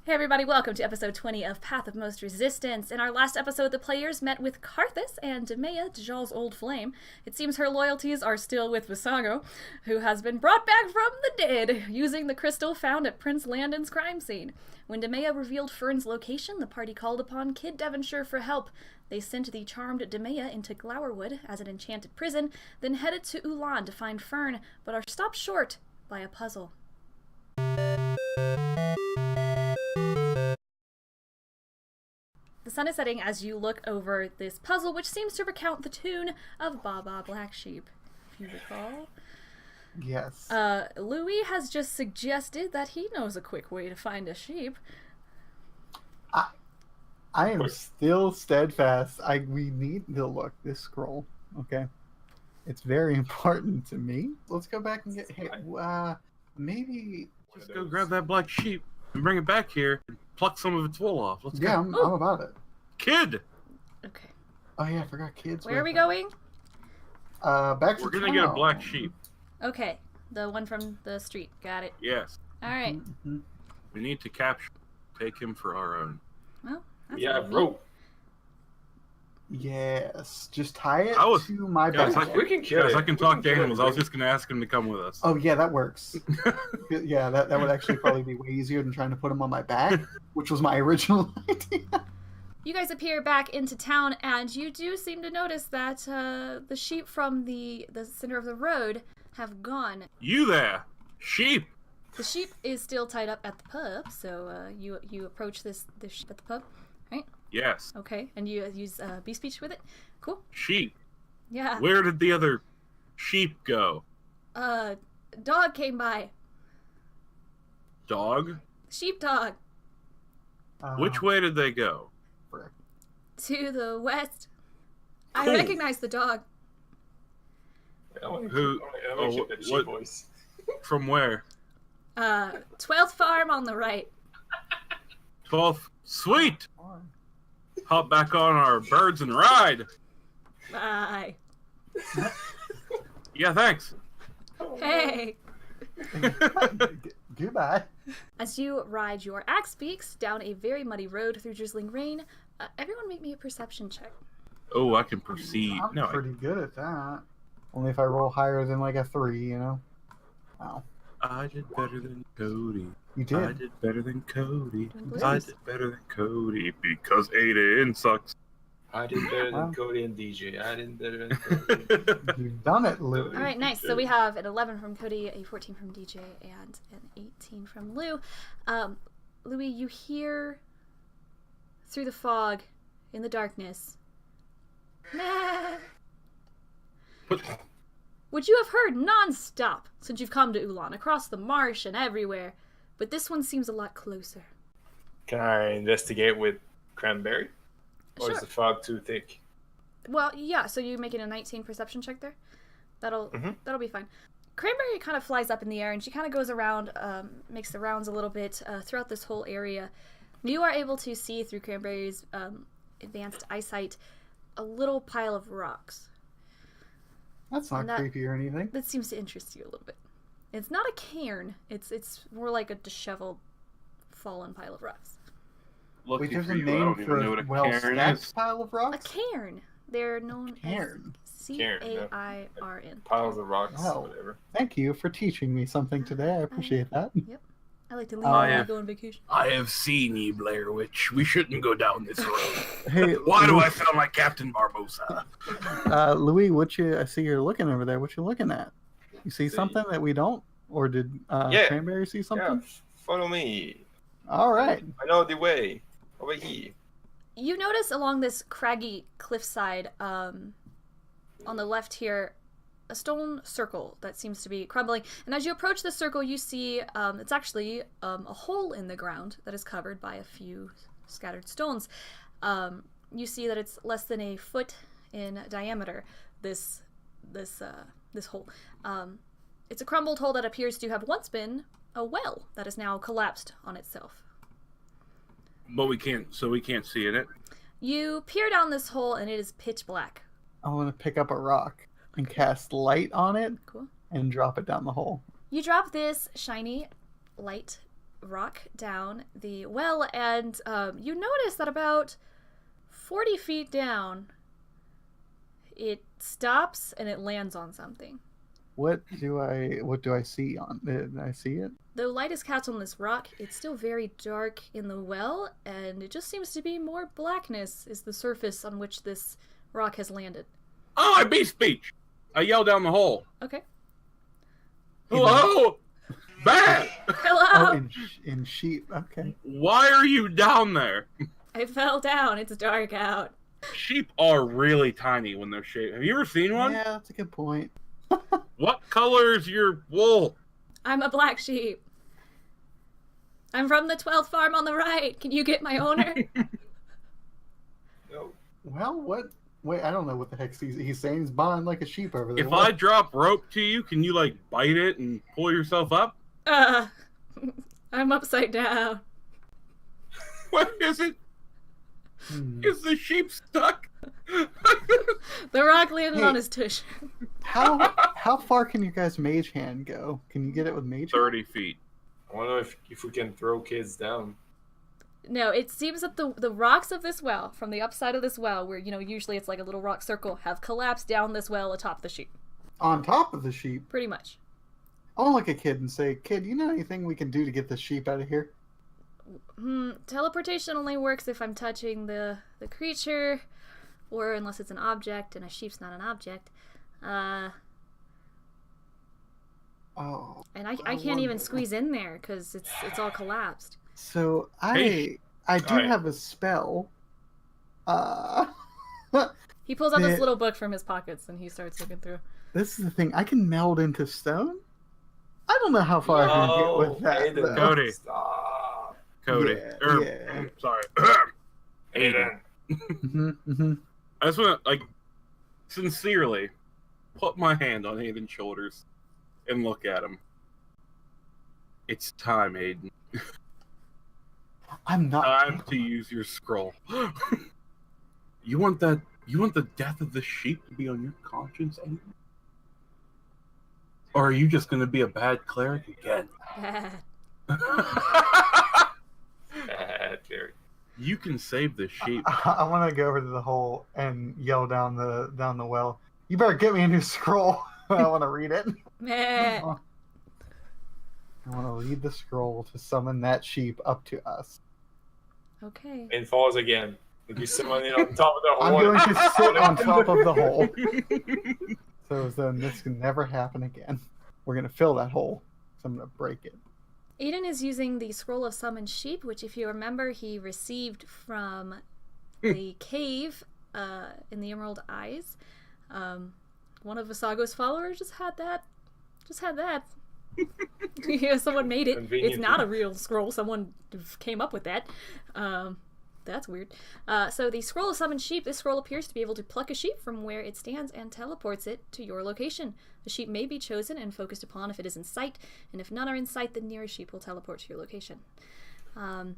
Hey everybody, welcome to episode 20 of Path of Most Resistance. In our last episode, the players met with Karthus and Demea, Dajjal's old flame. It seems her loyalties are still with Visago, who has been brought back from the dead, using the crystal found at Prince Landon's crime scene. When Demea revealed Fern's location, the party called upon Kid Devonshire for help. They sent the charmed Demea into Glowerwood as an enchanted prison, then headed to Ulan to find Fern, but are stopped short by a puzzle. The sun is setting as you look over this puzzle, which seems to recount the tune of Baba Black Sheep, if you recall. Yes. Loowee has just suggested that he knows a quick way to find a sheep. I am still steadfast. We need to look this scroll, okay? It's very important to me. Let's go back and get... Hey, maybe... Just go grab that black sheep and bring it back here and pluck some of its wool off. Let's go. I'm about it. Kid! Okay. Oh yeah, I forgot kids. Where are we going? Back to We're gonna get a black sheep. Okay. The one from the street. Got it. Yes. Alright. Mm-hmm. We need to capture take him for our own. Well, that's Yeah, what we rope. Yes, just tie it to my Guys, back. We can kill Yes, it. I can talk to animals. I was just gonna ask him to come with us. Oh yeah, that works. Yeah, that would actually probably be way easier than trying to put him on my back, which was my original idea. You guys appear back into town, and you do seem to notice that the sheep from the center of the road have gone. You there, sheep? The sheep is still tied up at the pub, so you approach this sheep at the pub, right? Yes. Okay, and you use beast speech with it. Cool. Sheep. Yeah. Where did the other sheep go? Dog came by. Dog? Sheepdog. Which way did they go? Frick. To the west. I Cool. recognize the dog. Who- That sheep what- voice. From where? 12th farm on the right. 12th. Sweet! Hop back on our birds and ride. Bye. Yeah, thanks. Hey. Goodbye. As you ride your axe beaks down a very muddy road through drizzling rain, everyone make me a perception check. Oh, I can proceed. I'm No, pretty good at that. Only if I roll higher than like a 3, you know. Wow. I did better than Cody. You I did. did better than Cody. Doing I blues. did better than Cody because Ayden sucks. I did better Wow. than Cody and DJ. I did better than Cody. You've done it, Lou. All right, nice. So we have an 11 from Cody, a 14 from DJ, and an 18 from Lou. Louis, you hear through the fog, in the darkness, nah. What? Which you have heard non-stop since you've come to Ulan, across the marsh and everywhere. But this one seems a lot closer. Can I investigate with cranberry? Or is Sure. the fog too thick? Well, yeah, so you're making a 19 perception check there? That'll be fine. Cranberry kind of flies up in the air, and she kind of goes around, makes the rounds a little bit throughout this whole area. You are able to see through Cranberry's advanced eyesight a little pile of rocks. That's not And that- creepy or anything. That seems to interest you a little bit. It's not a cairn. It's more like a disheveled, fallen pile of rocks. Lucky Wait, there's for a you, I name don't even know for what a a well cairn stacked is. pile of A rocks? cairn. They're known Cairn. as Cairn. Piles of rocks Oh. or whatever. Thank you for teaching me something today. I appreciate that. I like to leave Oh, when yeah. I go on vacation. I have seen ye, Blair Witch. We shouldn't go down this road. Hey, Why do I sound like Captain Barbosa? Louis, I see you're looking over there. What you looking at? You see something that we don't? Or did Yeah. Cranberry see Yeah, something? follow me. All right. I know the way. Over here. You notice along this craggy cliffside, on the left here, a stone circle that seems to be crumbling. And as you approach the circle, you see it's actually a hole in the ground that is covered by a few scattered stones. You see that it's less than a foot in diameter. This hole. It's a crumbled hole that appears to have once been a well that is now collapsed on itself. But we can't see in it. You peer down this hole and it is pitch black. I want to pick up a rock and cast light on it Cool. and drop it down the hole. You drop this shiny light rock down the well, and you notice that about 40 feet down, it stops and it lands on something. What do I see on? Did I see it? Though light is cast on this rock, it's still very dark in the well, and it just seems to be more blackness is the surface on which this rock has landed. Oh, I beat speech. I yell down the hole. Okay. Hello? Bad! Hello! Oh, in sheep. Okay. Why are you down there? I fell down. It's dark out. Sheep are really tiny when they're shaved. Have you ever seen one? Yeah, that's a good point. What color is your wool? I'm a black sheep. I'm from the 12th farm on the right. Can you get my owner? No. Well, what? Wait, I don't know what the heck he's saying. He's buying like a sheep over there. If What? I drop rope to you, can you, like, bite it and pull yourself up? I'm upside down. What is it? Is the sheep stuck? The rock landed Hey. on his tush. How far can your guys' mage hand go? Can you get it with mage? 30 feet. I wonder if we can throw kids down. No, it seems that the rocks of this well, from the upside of this well, where, usually it's like a little rock circle, have collapsed down this well atop the sheep. On top of the sheep. Pretty much. I'll look at Kid and say, Kid, you know anything we can do to get the sheep out of here? Teleportation only works if I'm touching the creature, or unless it's an object, and a sheep's not an object. Oh. And I can't even squeeze in there, because it's all collapsed. So Hey. I do Alright. have a spell. He pulls out this The- little book from his pockets, and he starts looking through. This is the thing. I can meld into stone. I don't know how far I can get with that. Ayden, though. Cody. Stop. Cody. Yeah, yeah. I'm sorry. Ayden. I just want to, sincerely put my hand on Aiden's shoulders and look at him. It's time, Aiden. I'm not. Time to use your scroll. You want the death of the sheep to be on your conscience, Aiden? Or are you just going to be a bad cleric again? You can save the sheep. I want to go over to the hole and yell down the well. You better get me a new scroll. I want to read it. Meh. I want to read the scroll to summon that sheep up to us. Okay. And falls again. We'll be summoning on top of the I'm hole. going to sit on top of the hole. So then this can never happen again. We're going to fill that hole. So I'm going to break it. Aiden is using the Scroll of Summoned Sheep, which, if you remember, he received from the cave in the Emerald Eyes. One of Visago's followers just had that. Yeah, someone made it. It's Convenient. not a real scroll. Someone came up with that. That's weird. So the Scroll of Summoned Sheep, this scroll appears to be able to pluck a sheep from where it stands and teleports it to your location. The sheep may be chosen and focused upon if it is in sight, and if none are in sight, the nearest sheep will teleport to your location. Aiden,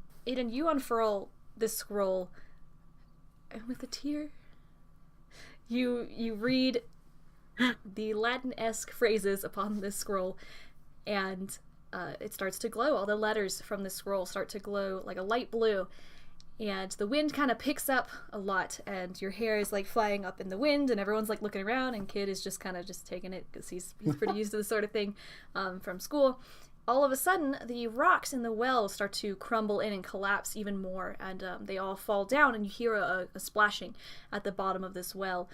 you unfurl this scroll, and with a tear, you read the Latin-esque phrases upon this scroll, and it starts to glow. All the letters from the scroll start to glow like a light blue. And the wind kind of picks up a lot, and your hair is like flying up in the wind, and everyone's like looking around, and Kid is just kind of just taking it because he's pretty used to this sort of thing from school. All of a sudden, the rocks in the well start to crumble in and collapse even more, and they all fall down, and you hear a splashing at the bottom of this well.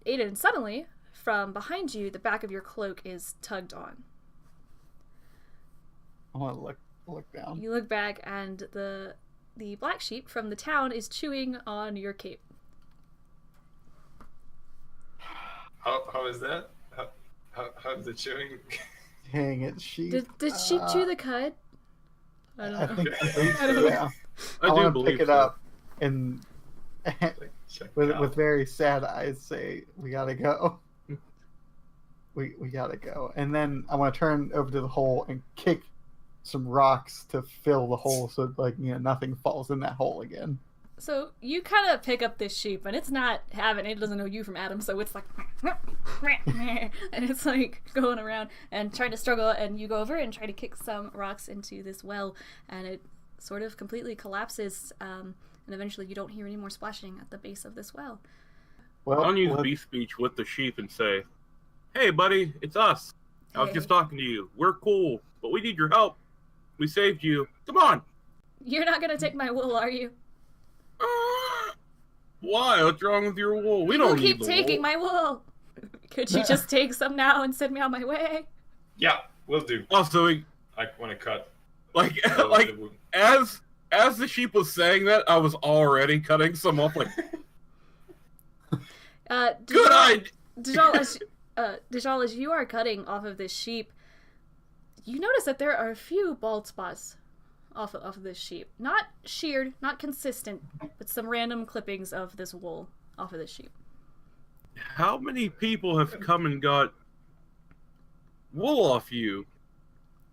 Aiden, suddenly, from behind you, the back of your cloak is tugged on. I want to look down. You look back, and the black sheep from the town is chewing on your cape. How is that? How's the chewing? Dang it, sheep. Did sheep chew the cud? I don't know. I think I don't know. yeah. I I do want to believe pick it so. up and Check with out. very sad eyes say, "We gotta go. We gotta go." And then I want to turn over to the hole and kick some rocks to fill the hole, so nothing falls in that hole again. So you kind of pick up this sheep, and it's not having it. It doesn't know you from Adam, so it's like, and it's like going around and trying to struggle. And you go over and try to kick some rocks into this well, and it sort of completely collapses. And eventually, you don't hear any more splashing at the base of this well. Well, I'll use beast speech with the sheep and say, "Hey, buddy, it's us. I was just talking to you. We're cool, but we need your help. We saved you. Come on." You're not gonna take my wool, are you? Why? What's wrong with your wool? We People don't keep need the taking wool. my wool. Could you just take some now and send me on my way? Yeah, we'll do. Also, I want to cut. like as the sheep was saying that, I was already cutting some off. Like, good idea. Dajjal, as you are cutting off of this sheep, you notice that there are a few bald spots off of this sheep. Not sheared, not consistent, but some random clippings of this wool off of this sheep. How many people have come and got wool off you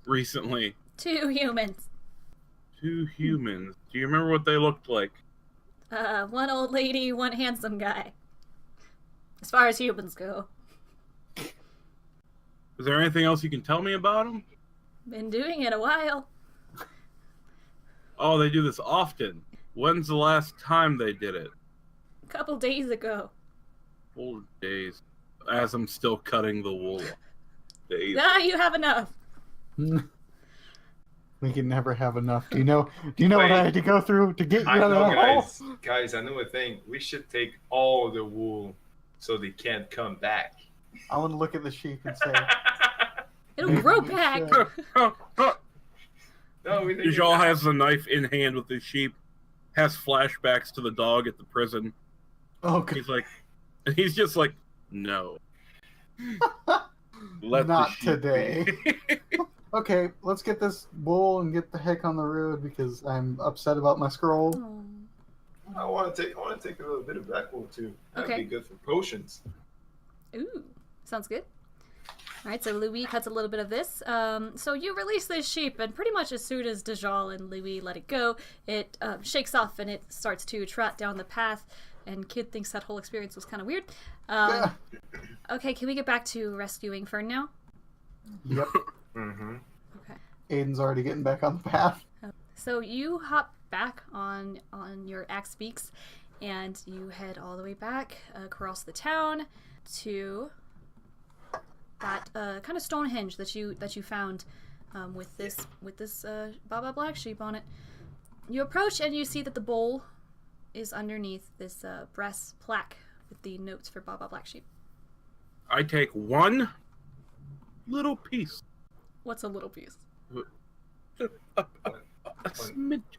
recently? 2 humans. 2 humans. Do you remember what they looked like? 1 old lady, 1 handsome guy. As far as humans go. Is there anything else you can tell me about them? Been doing it a while. Oh, they do this often. When's the last time they did it? A couple days ago. 4 days. As I'm still cutting the wool. Days. Ah, you have enough. We can never have enough. Do you know what I had to go through to get you I out know, of that hole? guys, I know a thing. We should take all the wool so they can't come back. I want to look at the sheep and say, It'll maybe grow we back. should. No, we think Dajjal has the knife in hand with his sheep, has flashbacks to the dog at the prison. Oh, God. He's like, and he's just like, no. Let the Not sheep today. be." Okay, let's get this wool and get the heck on the road because I'm upset about my scroll. Oh. I want to take a little bit of black wool too. That'd Okay. be good for potions. Ooh, sounds good. All right, so Loowee cuts a little bit of this. So you release this sheep, and pretty much as soon as Dajjal and Loowee let it go, it shakes off and it starts to trot down the path. And Kid thinks that whole experience was kind of weird. Yeah. Okay, can we get back to rescuing Fern now? Yep. Mm-hmm. Okay. Aiden's already getting back on the path. So you hop back on your axe beaks, and you head all the way back across the town to that kind of Stonehenge that you found with this Baba Black Sheep on it. You approach and you see that the bowl is underneath this brass plaque with the notes for Baba Black Sheep. I take one little piece. What's a little piece? A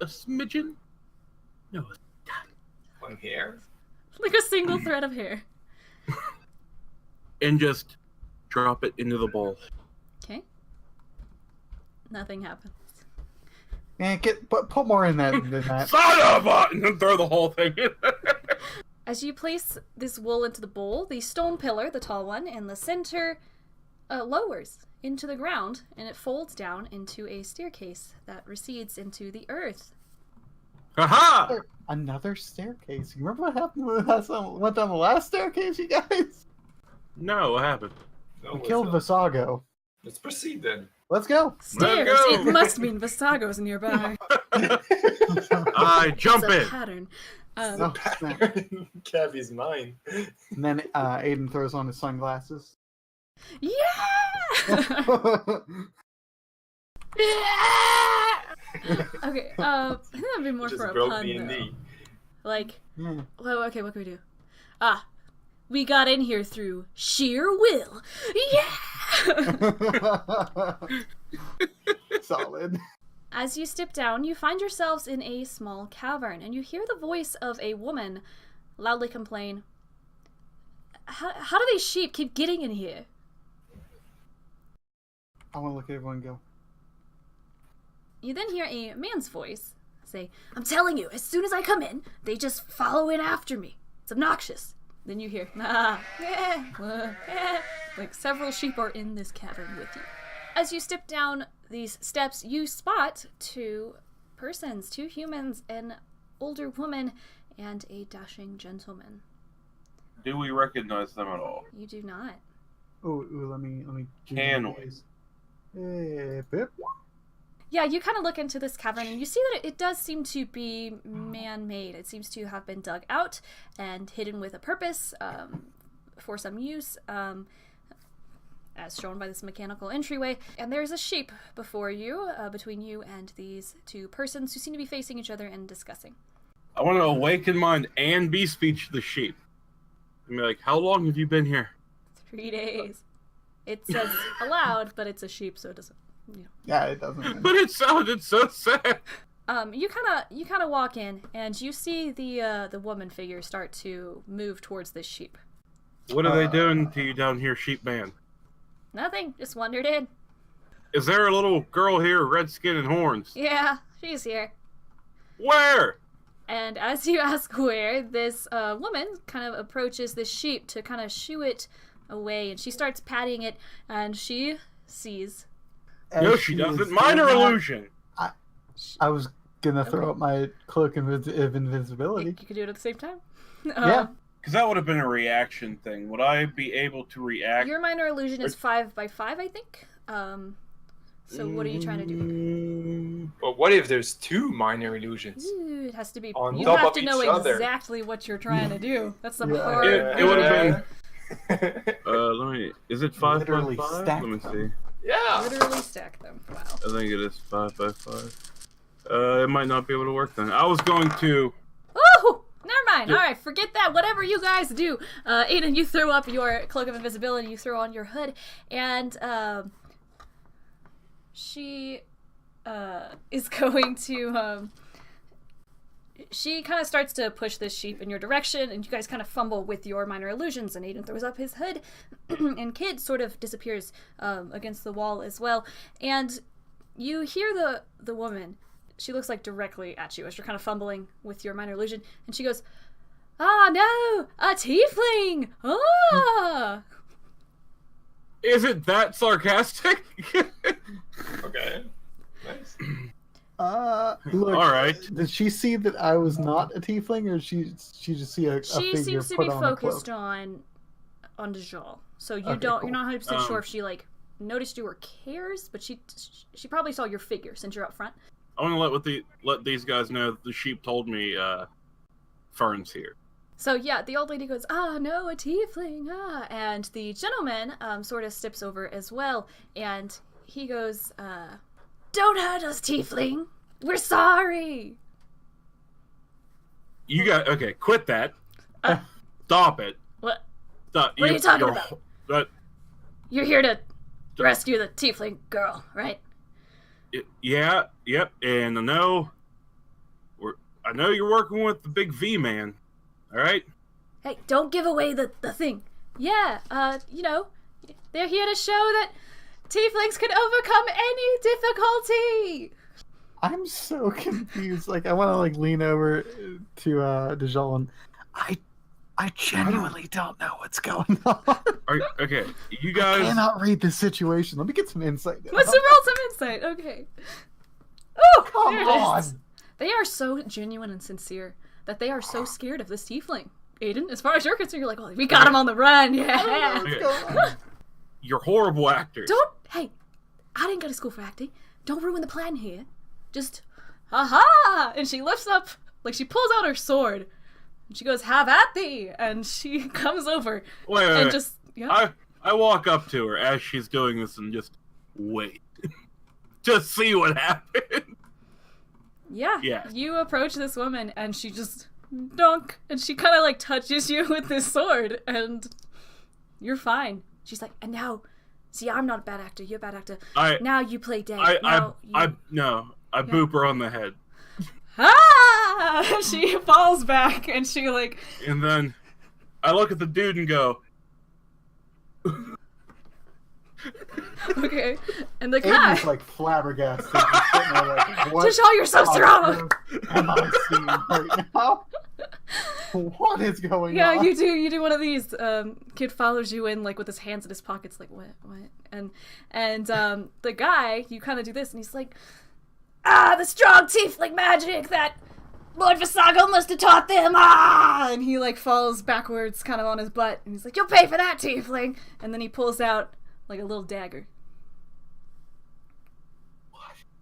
smidgen? No. One hair. Like a single thread of hair. And just drop it into the bowl. Okay. Nothing happens. Man, put more in that than that. Son of a... And then throw the whole thing in. As you place this wool into the bowl, the stone pillar, the tall one, in the center lowers into the ground, and it folds down into a staircase that recedes into the earth. Haha! Another staircase. You remember what happened when we went down the last staircase, you guys? No, what happened? No, We what's killed up? Visago. Let's proceed then. Let's go. Stairs! go. It must mean Visago's nearby. I jump It's a in. pattern. Oh, snap. Cabby's mine. And then Aiden throws on his sunglasses. Yeah! Okay, I think that'd be more Just for a broke pun, me though. in knee. Like, Yeah. well, okay, what can we do? We got in here through sheer will. Yeah! Solid. As you step down, you find yourselves in a small cavern, and you hear the voice of a woman loudly complain, How do these sheep keep getting in here? I want to look at everyone and go, You then hear a man's voice say, I'm telling you, as soon as I come in, they just follow in after me. It's obnoxious. Then you hear, like several sheep are in this cavern with you. As you step down these steps, you spot 2 persons, 2 humans in older woman and a dashing gentleman. Do we recognize them at all? You do not. Let me. Can we? Hey, Pip. Yeah, you kind of look into this cavern and you see that it does seem to be man-made. It seems to have been dug out and hidden with a purpose for some use, as shown by this mechanical entryway. And there's a sheep before you, between you and these two persons who seem to be facing each other and discussing. I want to awaken mind and be speech to the sheep. I mean, like, how long have you been here? 3 days. It says aloud, but it's a sheep, so it doesn't. Yeah, it doesn't. But it sounded so sad. You kind of walk in, and you see the woman figure start to move towards this sheep. What are they doing to you down here, sheep man? Nothing. Just wandered in. Is there a little girl here, red skin and horns? Yeah, she's here. Where? And as you ask where, this woman kind of approaches this sheep to kind of shoo it away, and she starts patting it, and she sees. No, she doesn't. Minor illusion. I was gonna throw up my cloak of invisibility. You could do it at the same time. Yeah. Because that would have been a reaction thing. Would I be able to react? Your minor illusion is 5 by 5, I think. So what are you trying to do? But what if there's 2 minor illusions? Ooh, it has to be. On You top have of to each know other. exactly what you're trying to do. That's some Yeah. hard. It would have been. Let me. Is it 5 by Literally 5? stack Let me them. see. Yeah. Literally stack them. Wow. I think it is 5 by 5. It might not be able to work then. I was going to. Ooh! Never mind. All right, forget that. Whatever you guys do, Ayden, you throw up your cloak of invisibility. You throw on your hood, and she is going to. She kind of starts to push this sheep in your direction, and you guys kind of fumble with your minor illusions, and Ayden throws up his hood, and Kid sort of disappears against the wall as well. And you hear the woman. She looks like directly at you as you're kind of fumbling with your minor illusion, and she goes, "Ah, no! A tiefling! Ah!" Is it that sarcastic? Okay. Nice. Look. All right. Did she see that I was not a tiefling, or she just see a She figure seems to put be on a focused cloak? on Dajjal. So you Okay, don't. cool. You're not 100% sure if she like noticed you or cares, but she probably saw your figure since you're up front. I want to let these guys know that the sheep told me Fern's here. So yeah, the old lady goes, "Ah, no, a tiefling, ah," and the gentleman sort of steps over as well, and he goes, "Don't hurt us, tiefling. We're sorry." You got okay. Quit that. Stop it. What? Stop. What are you talking about? Uh, You're here to rescue the tiefling girl, right? yeah. Yep. And I know you're working with the big V man. All right. Hey, don't give away the thing. Yeah, you know, they're here to show that tieflings can overcome any difficulty. I'm so confused. Like, I want to lean over to Dajjal, and I genuinely don't know what's going on. Okay. You I guys. cannot read the situation. Let me get some insight. Let's roll some insight. Okay. Oh, Come there it on. is. They are so genuine and sincere that they are so scared of this tiefling. Ayden, as far as you're concerned, you're like, "Oh, we got him on the run." Yeah. What's going on? You're horrible actors. Hey, I didn't go to school for acting. Don't ruin the plan here. Just, aha! And she lifts up, like she pulls out her sword. And she goes, "Have at thee!" And she comes over Wait. just, yeah. I walk up to her as she's doing this and just wait. Just see what happens. Yeah. Yeah. You approach this woman and she just dunk, and she kind of touches you with this sword, and you're fine. She's like, "And now, see, I'm not a bad actor. You're a bad actor. Now you play dead." I boop her on the head. Ah! She falls back, and she And then I look at the dude and go, okay. And the guy, Aiden's flabbergasted. Just sitting there what Dajjal, you're so strong. am I seeing right now? What is going Yeah, on? you do one of these. Kid follows you in with his hands in his pockets, what? And the guy, you kind of do this, and he's like, "Ah, the strong tiefling magic that Lord Visago must have taught them, ah! And he, like, falls backwards kind of on his butt. And he's like, you'll pay for that, tiefling! And then he pulls out, like, a little dagger.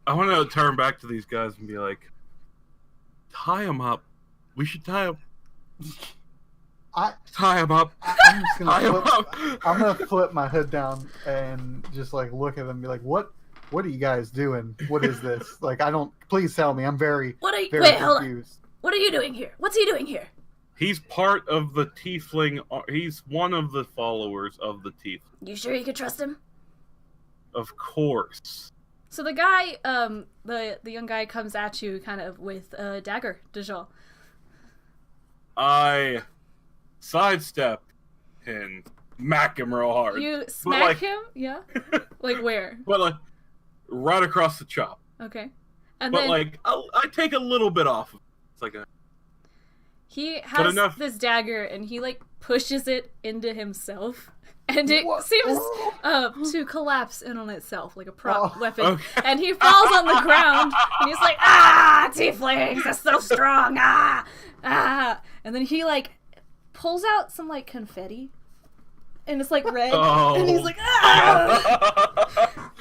I want to turn back to these guys and be like, tie him up. We should tie him. Tie him up. I'm just Tie him gonna up. I'm gonna flip my hood down and just like look at them and be like, "What are you guys doing? What is this? Like, I don't. Please tell me. I'm very Wait, confused." hold on. What are you doing here? What's he doing here? He's part of the Tiefling. He's one of the followers of the Tiefling. You sure you could trust him? Of course. So the guy, the young guy comes at you kind of with a dagger, Dajjal. I sidestep and smack him real hard. You smack him? Yeah? Like where? But like, right across the chop. Okay. And But then like, I take a little bit off. It's like a... he has enough. this dagger and he like pushes it into himself. And it What? seems to collapse in on itself like a prop weapon. Okay. And he falls on the ground and he's like, ah, tieflings, they're so strong, ah, ah. And then he like pulls out some like confetti and it's like red. Oh. And he's like, ah.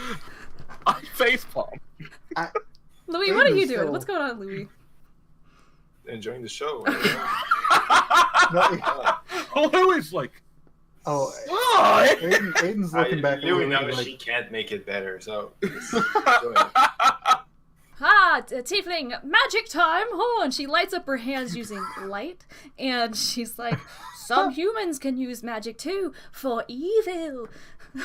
I facepalm. Louis, what are you Aiden's doing? so- What's going on, Louis? Enjoying the show. Louis like, Oh, what? Aiden's looking back at Louis me knows like, she can't make it better, so just enjoy it. Ah, tiefling, magic time! Oh, and she lights up her hands using light, and she's like, some humans can use magic too, for evil,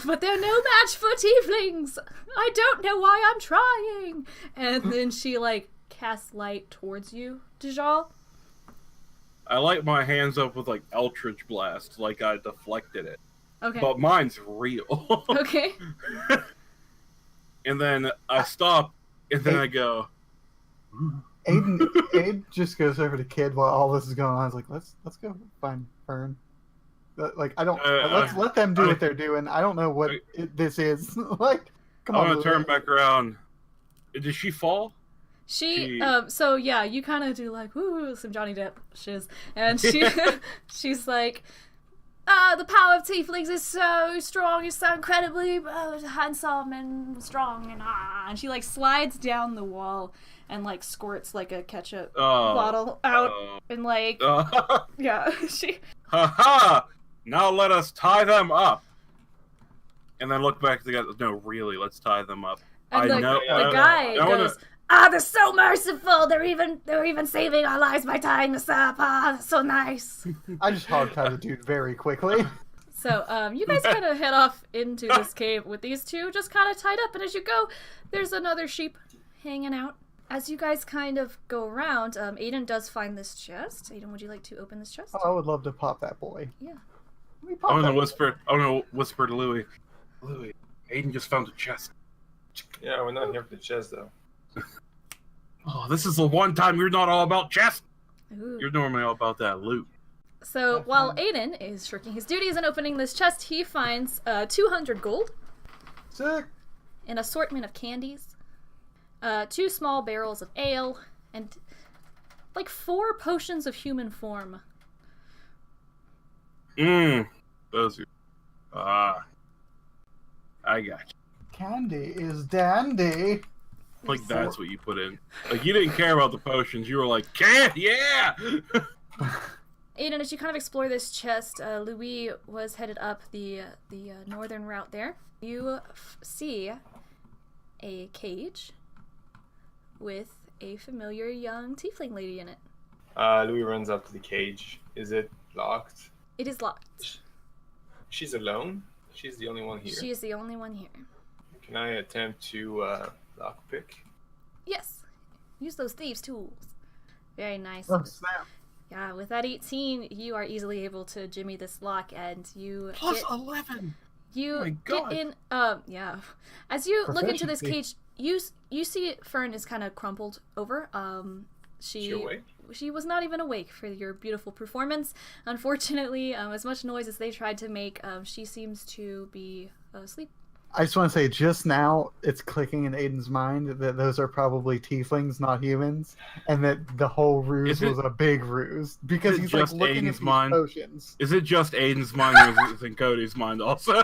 but they're no match for tieflings! I don't know why I'm trying! And then she, like, casts light towards you, Dajjal. I light my hands up with like Eldritch Blast, like I deflected it. Okay. But mine's real. Okay. And then I stop, and then I go, Aiden just goes over to Kid while all this is going on. He's like, let's go find Fern. Like, I don't. Let's let them do what they're doing. I don't know what this is. Like, come on. I'm gonna turn Louis. back around. Did she fall? So yeah, you kind of do like, woo, some Johnny Depp shiz. And she's like, the power of tieflings is so strong, you're so incredibly handsome and strong, and she like slides down the wall and like squirts like a ketchup bottle out, and like, yeah, she... Ha! Now let us tie them up. And then look back to the guy, no, really, let's tie them up. And I know. the guy goes, they're so merciful. They're even saving our lives by tying us up. Ah, that's so nice. I just hog-tied the dude very quickly. So, you guys kind of head off into this cave with these two just kind of tied up. And as you go, there's another sheep hanging out. As you guys kind of go around, Ayden does find this chest. Ayden, would you like to open this chest? Oh, I would love to pop that boy. Yeah. Let me pop I'm gonna that whisper to Louis. Louis, Ayden just found a chest. Yeah, we're not here for the chest, though. Oh, this is the one time you're not all about chest. Ooh. You're normally all about that loot. So while Ayden is shirking his duties and opening this chest, he finds 200 gold, Sick. an assortment of candies, 2 small barrels of ale, and like 4 potions of human form. Those are... I got you. Candy is dandy. Like, that's what you put in. Like, you didn't care about the potions. You were like, yeah! Ayden, as you kind of explore this chest, Loowee was headed up the northern route there. You see a cage with a familiar young tiefling lady in it. Louis runs up to the cage. Is it locked? It is locked. She's alone? She's the only one here. She is the only one here. Can I attempt to lockpick? Yes. Use those thieves' tools. Very nice. Oh, snap. Yeah, with that 18, you are easily able to jimmy this lock, and you Plus 11! You my get God. in. Yeah. As you look into this Proficiency. cage, you see Fern is kind of crumpled over. She awake? She was not even awake for your beautiful performance. Unfortunately, as much noise as they tried to make, she seems to be asleep. I just want to say, just now, it's clicking in Aiden's mind that those are probably tieflings, not humans, and that the whole ruse was a big ruse because he's like looking at these potions. Is it just Aiden's mind, or is it in Cody's mind also?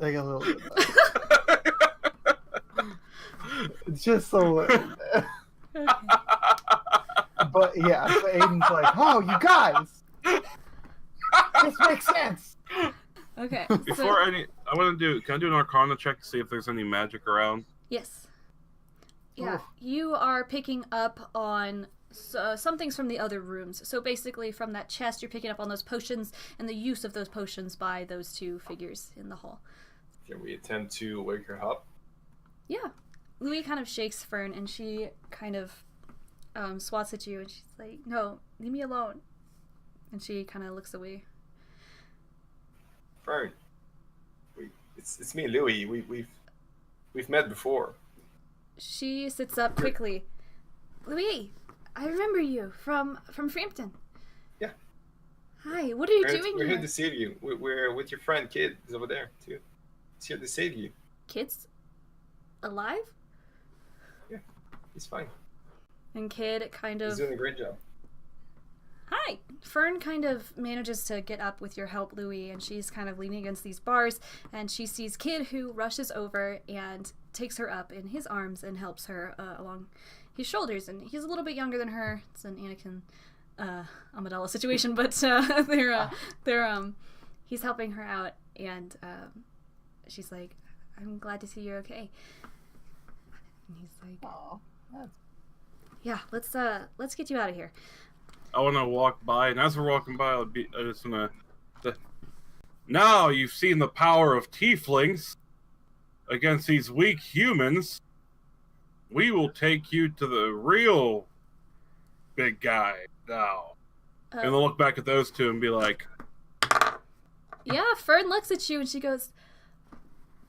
Like a little bit. Just a little bit. But yeah, so Aiden's like, "Oh, you guys, this makes sense." Okay. Can I do an Arcana check to see if there's any magic around? Yes. Yeah, you are picking up on some things from the other rooms. So basically, from that chest, you're picking up on those potions and the use of those potions by those two figures in the hall. Can we attempt to wake her up? Yeah. Loowee kind of shakes Fern, and she kind of swats at you, and she's like, "No, leave me alone." And she kind of looks away. Fern, it's me, Loowee. We've met before. She sits up quickly. "Loowee, I remember you from Frampton." Yeah. Hi, what are you doing We're here? here to save you. We're with your friend Kid. He's over there too. He's here to save you. Kid's alive? Yeah, he's fine. And Kid kind of... He's doing a great job. Hi! Fern kind of manages to get up with your help, Loowee, and she's kind of leaning against these bars, and she sees Kid, who rushes over and takes her up in his arms and helps her along his shoulders. And he's a little bit younger than her. It's an Anakin Amidala situation, but he's helping her out, and she's like, "I'm glad to see you're okay." And he's like, "Oh, yeah, let's get you out of here." I want to walk by, and as we're walking by, I just want to... Now you've seen the power of tieflings against these weak humans. We will take you to the real big guy now. And they'll look back at those two and be like... Yeah, Fern looks at you and she goes,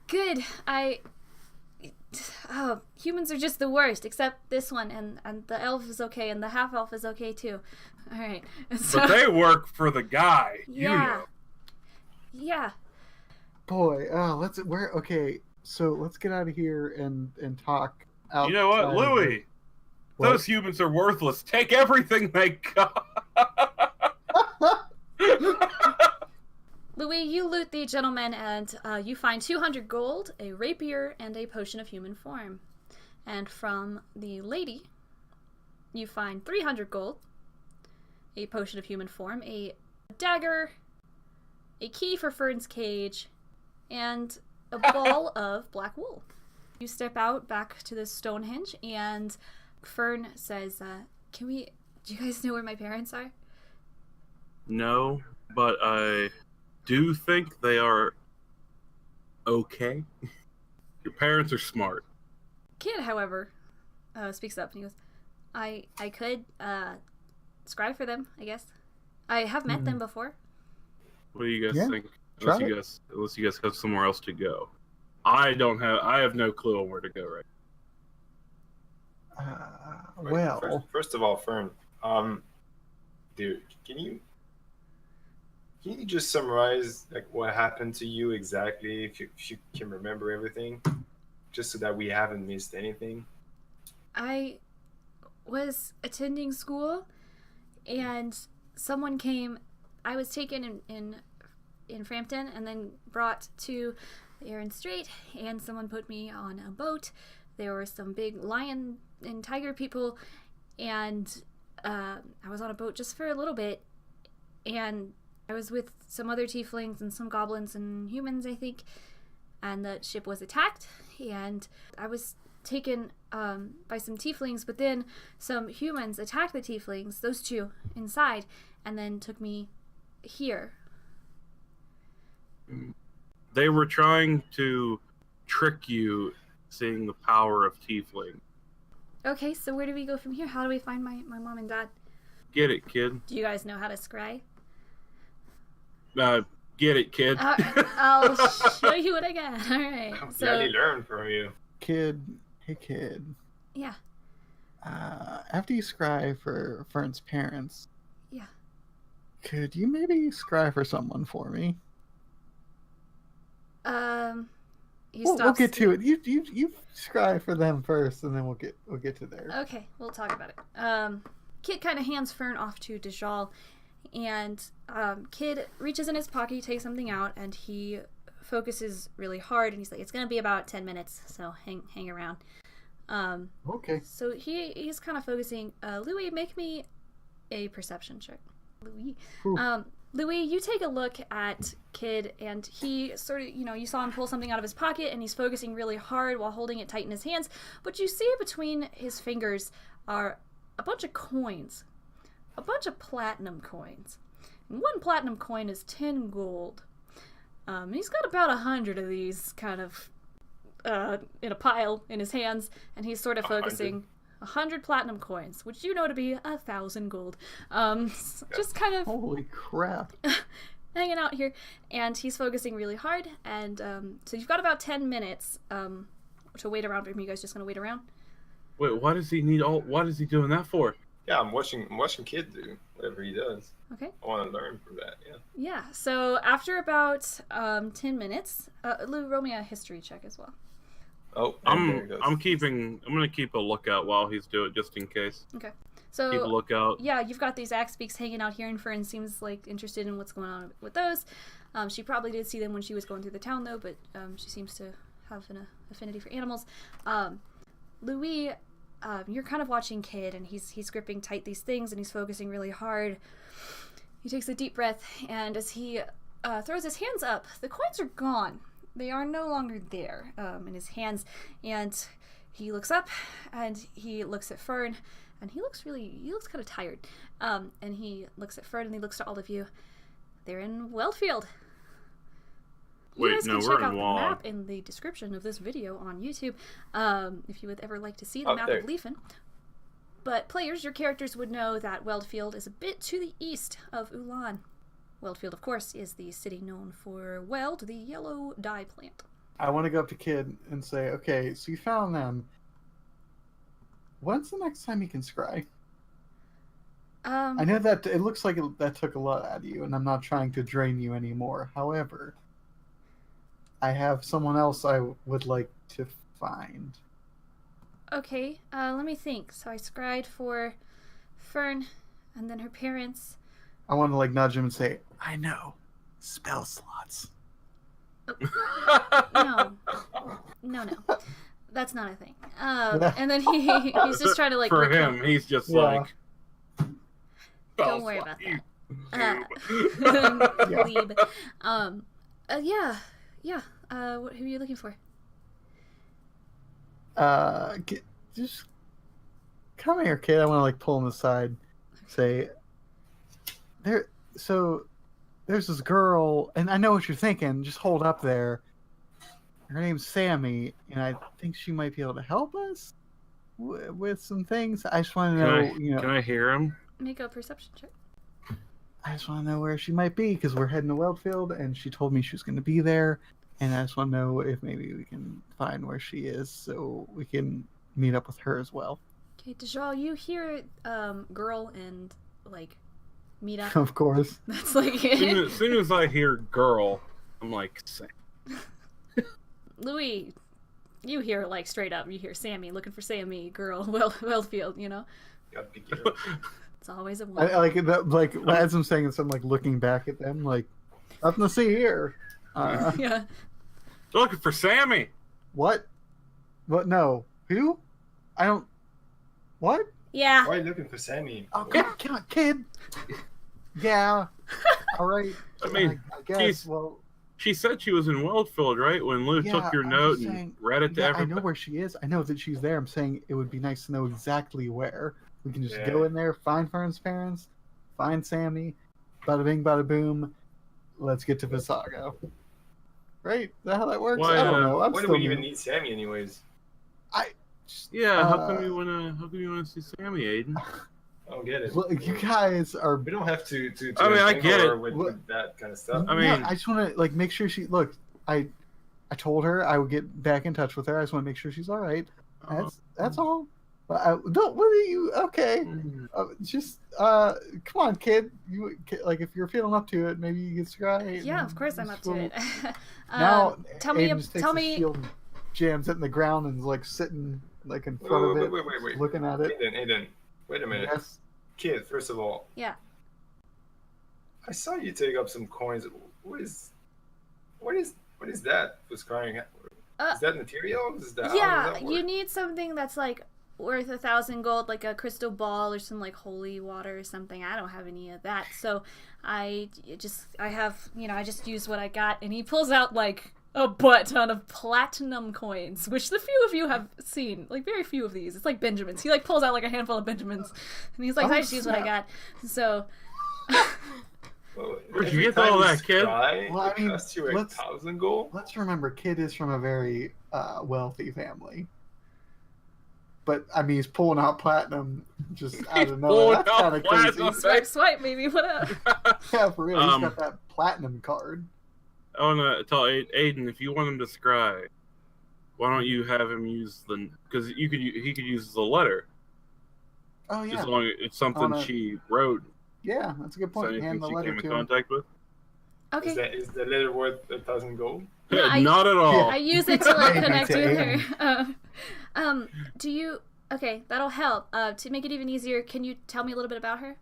"Good, humans are just the worst, except this one, and the elf is okay, and the half-elf is okay too. All right." So, but they work for the guy. Yeah. You know. Yeah. Boy, okay, so let's get out of here and talk out. You know what, Loowee? Those humans are worthless. Take everything they got. Loowee, you loot the gentleman, and you find 200 gold, a rapier, and a potion of human form. And from the lady, you find 300 gold, a potion of human form, a dagger, a key for Fern's cage, and a ball of black wool. You step out back to the Stonehenge, and Fern says, do you guys know where my parents are?" No, but I do think they are okay. Your parents are smart. Kid, however, speaks up and he goes, I could scribe for them, I guess. I have met them before. What do you guys think? Try Unless you guys have somewhere else to go. I have no clue on where to go right. First of all, Fern, dude, can you just summarize like what happened to you exactly, if you can remember everything, just so that we haven't missed anything? I was attending school, and someone came. I was taken in Frampton and then brought to the Aran Strait, and someone put me on a boat. There were some big lion and tiger people, and I was on a boat just for a little bit, and I was with some other tieflings and some goblins and humans, I think, and the ship was attacked, and I was taken by some tieflings, but then some humans attacked the tieflings, those two, inside, and then took me here. They were trying to trick you, seeing the power of tiefling. Okay, so where do we go from here? How do we find my mom and dad? Get it, kid. Do you guys know how to scry? Get it, kid. I'll show you what I got. All right. I'm So, glad he learned from you. Kid, hey kid. yeah. After you scry for Fern's parents, Yeah. could you maybe scry for someone for me? He We'll stops. get to it. You scry for them first, and then we'll get to there. Okay, we'll talk about it. Kid kind of hands Fern off to Dajjal, and Kid reaches in his pocket, he takes something out, and he focuses really hard, and he's like, "It's gonna be about 10 minutes, so hang around." Okay. So he's kind of focusing. Loowee, make me a perception check. Loowee. Ooh. Loowee, you take a look at Kid, and he sort of, you saw him pull something out of his pocket, and he's focusing really hard while holding it tight in his hands, but you see between his fingers are a bunch of coins. A bunch of platinum coins. And one platinum coin is 10 gold. He's got about 100 of these kind of in a pile in his hands, and he's sort of focusing 100 platinum coins, which you know to be 1,000 gold. Just kind of Holy crap. hanging out here, and he's focusing really hard, and so you've got about 10 minutes to wait around for him. You guys just gonna wait around? Wait, why does he need all? What is he doing that for? Yeah, I'm watching Kid do whatever he does. Okay. I want to learn from that. Yeah. Yeah. So after about 10 minutes, Lou, roll me a history check as well. Oh, and there it goes. I'm gonna keep a lookout while he's doing it, just in case. Okay. So Keep a lookout. yeah, you've got these axe beaks hanging out here, and Fern seems like interested in what's going on with those. She probably did see them when she was going through the town, though, but she seems to have an affinity for animals. Loowee, you're kind of watching Kid, and he's gripping tight these things, and he's focusing really hard. He takes a deep breath, and as he throws his hands up, the coins are gone. They are no longer there in his hands, and he looks up, and he looks at Fern, and he looks kind of tired. And he looks at Fern, and he looks to all of you. They're in Weldfield. You Wait, guys no, can we're check out in the Wall. map in the description of this video on YouTube if you would ever like to see the Oh, map there. of Leafin. But players, your characters would know that Weldfield is a bit to the east of Ulan. Weldfield, of course, is the city known for Weld, the yellow dye plant. I want to go up to Kid and say, okay, so you found them. When's the next time you can scry? I know that it looks like that took a lot out of you, and I'm not trying to drain you anymore. However, I have someone else I would like to find. Okay, let me think. So I scried for Fern, and then her parents. I want to like nudge him and say, I know. Spell slots. No. That's not a thing. And then he's just trying to like... For Oh, him, he's just Yeah. like. Don't worry about that. Yeah. Lead. Yeah. Who are you looking for? Just come here, Kid. I want to like pull him aside. Say, there's this girl, and I know what you're thinking. Just hold up there. Her name's Sammy, and I think she might be able to help us with some things. I just want to know, Can I hear him? Make a perception check. I just want to know where she might be because we're heading to Weldfield, and she told me she was going to be there, and I just want to know if maybe we can find where she is so we can meet up with her as well. Okay, Dajjal, you hear girl and like meet up. Of course. That's like As soon as I hear girl, I'm like, Sam. Loowee, you hear like straight up. You hear Sammy looking for Sammy, girl, Weldfield. You know, Gotta be careful. it's always a one. I like that. Like as I'm saying this, I'm like looking back at them, like nothing to see here. Yeah. Looking for Sammy. What? What? No. Who? I don't. What? Yeah. Why are you looking for Sammy? Oh, come on, Kid. Yeah. All right. I mean, I guess. she's- Well, She said she was in Weldfield, right? When Lou yeah, took your I'm note just and saying- read it to yeah, I everybody. know where she is. I know that she's there. I'm saying it would be nice to know exactly where. We can just Yeah. go in there, find Fern's parents, find Sammy, bada bing, bada boom. Let's get to Visago. Right? Is that how that works? Why, I don't know. I'm Why do still we even new. need Sammy anyways? Yeah, how Uh, come you wanna see Sammy, Ayden? I don't get it. Look, you guys are. We don't have to I mean, I entangle get it. her with that kind of stuff. I mean- I just want to like make sure she. Look, I told her I would get back in touch with her. I just want to make sure she's all right. That's all. Don't. What are you? Okay. Mm. Just come on, kid. You like if you're feeling up to it, maybe you can try. Yeah, of course I'm up to it. Now, tell Aiden me, just takes tell the me. shield, and jams it in the ground, and is like sitting like in front of it, Wait. looking at it. Aiden, wait a minute. Yes. Kid, first of all. Yeah. I saw you take up some coins. What is that for scrying? Is that material? Is that Yeah, you need something that's like worth 1,000 gold, like a crystal ball or some like holy water or something. I don't have any of that, so I just use what I got. And he pulls out like a butt ton of platinum coins, which the few of you have seen, like very few of these. It's like Benjamins. He like pulls out like a handful of Benjamins, and he's like, I just use what I got. So. Where'd you get all that, kid? Well, I mean, cost you 1,000 gold. Let's remember, Kid is from a very wealthy family. But I mean, he's pulling out platinum just out of nowhere. That's kind of crazy. Swipe, baby. What up? Yeah, for real. He's got that platinum card. I want to tell Aiden, if you want him to scry, why don't you have him use because he could use the letter. Oh yeah. As long as it's something she wrote. Yeah, that's a good point. Hand the letter came to in contact with. Okay. Is the letter worth 1,000 gold? No, not at all. I use it to like connect with her. Do you? Okay, that'll help. To make it even easier, can you tell me a little bit about her?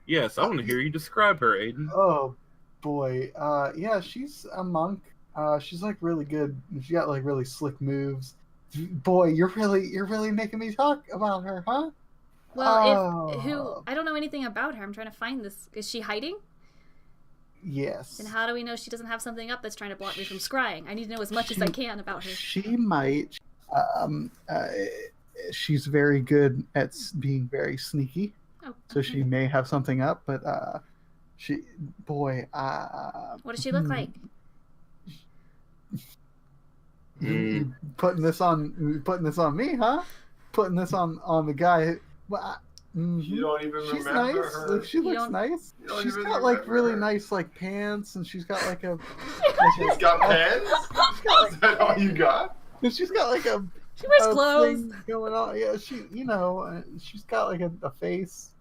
Yes, I want to hear you describe her, Aiden. Oh boy, yeah, she's a monk. She's like really good. She got like really slick moves. Boy, you're really making me talk about her, huh? Well, I don't know anything about her. I'm trying to find this. Is she hiding? Yes. And how do we know she doesn't have something up that's trying to block me from scrying? I need to know as much as I can about her. She might. She's very good at being very sneaky. Oh, so she may have something up, but what does she look like? You putting this on me, huh? Putting this on the guy. You don't even she's remember nice. her. Like, she looks nice. She's got like really nice like pants, and she's got like a. She's got pants. Is that all you got? She's got like a. She wears clothes thing going on. Yeah, she's got like a face.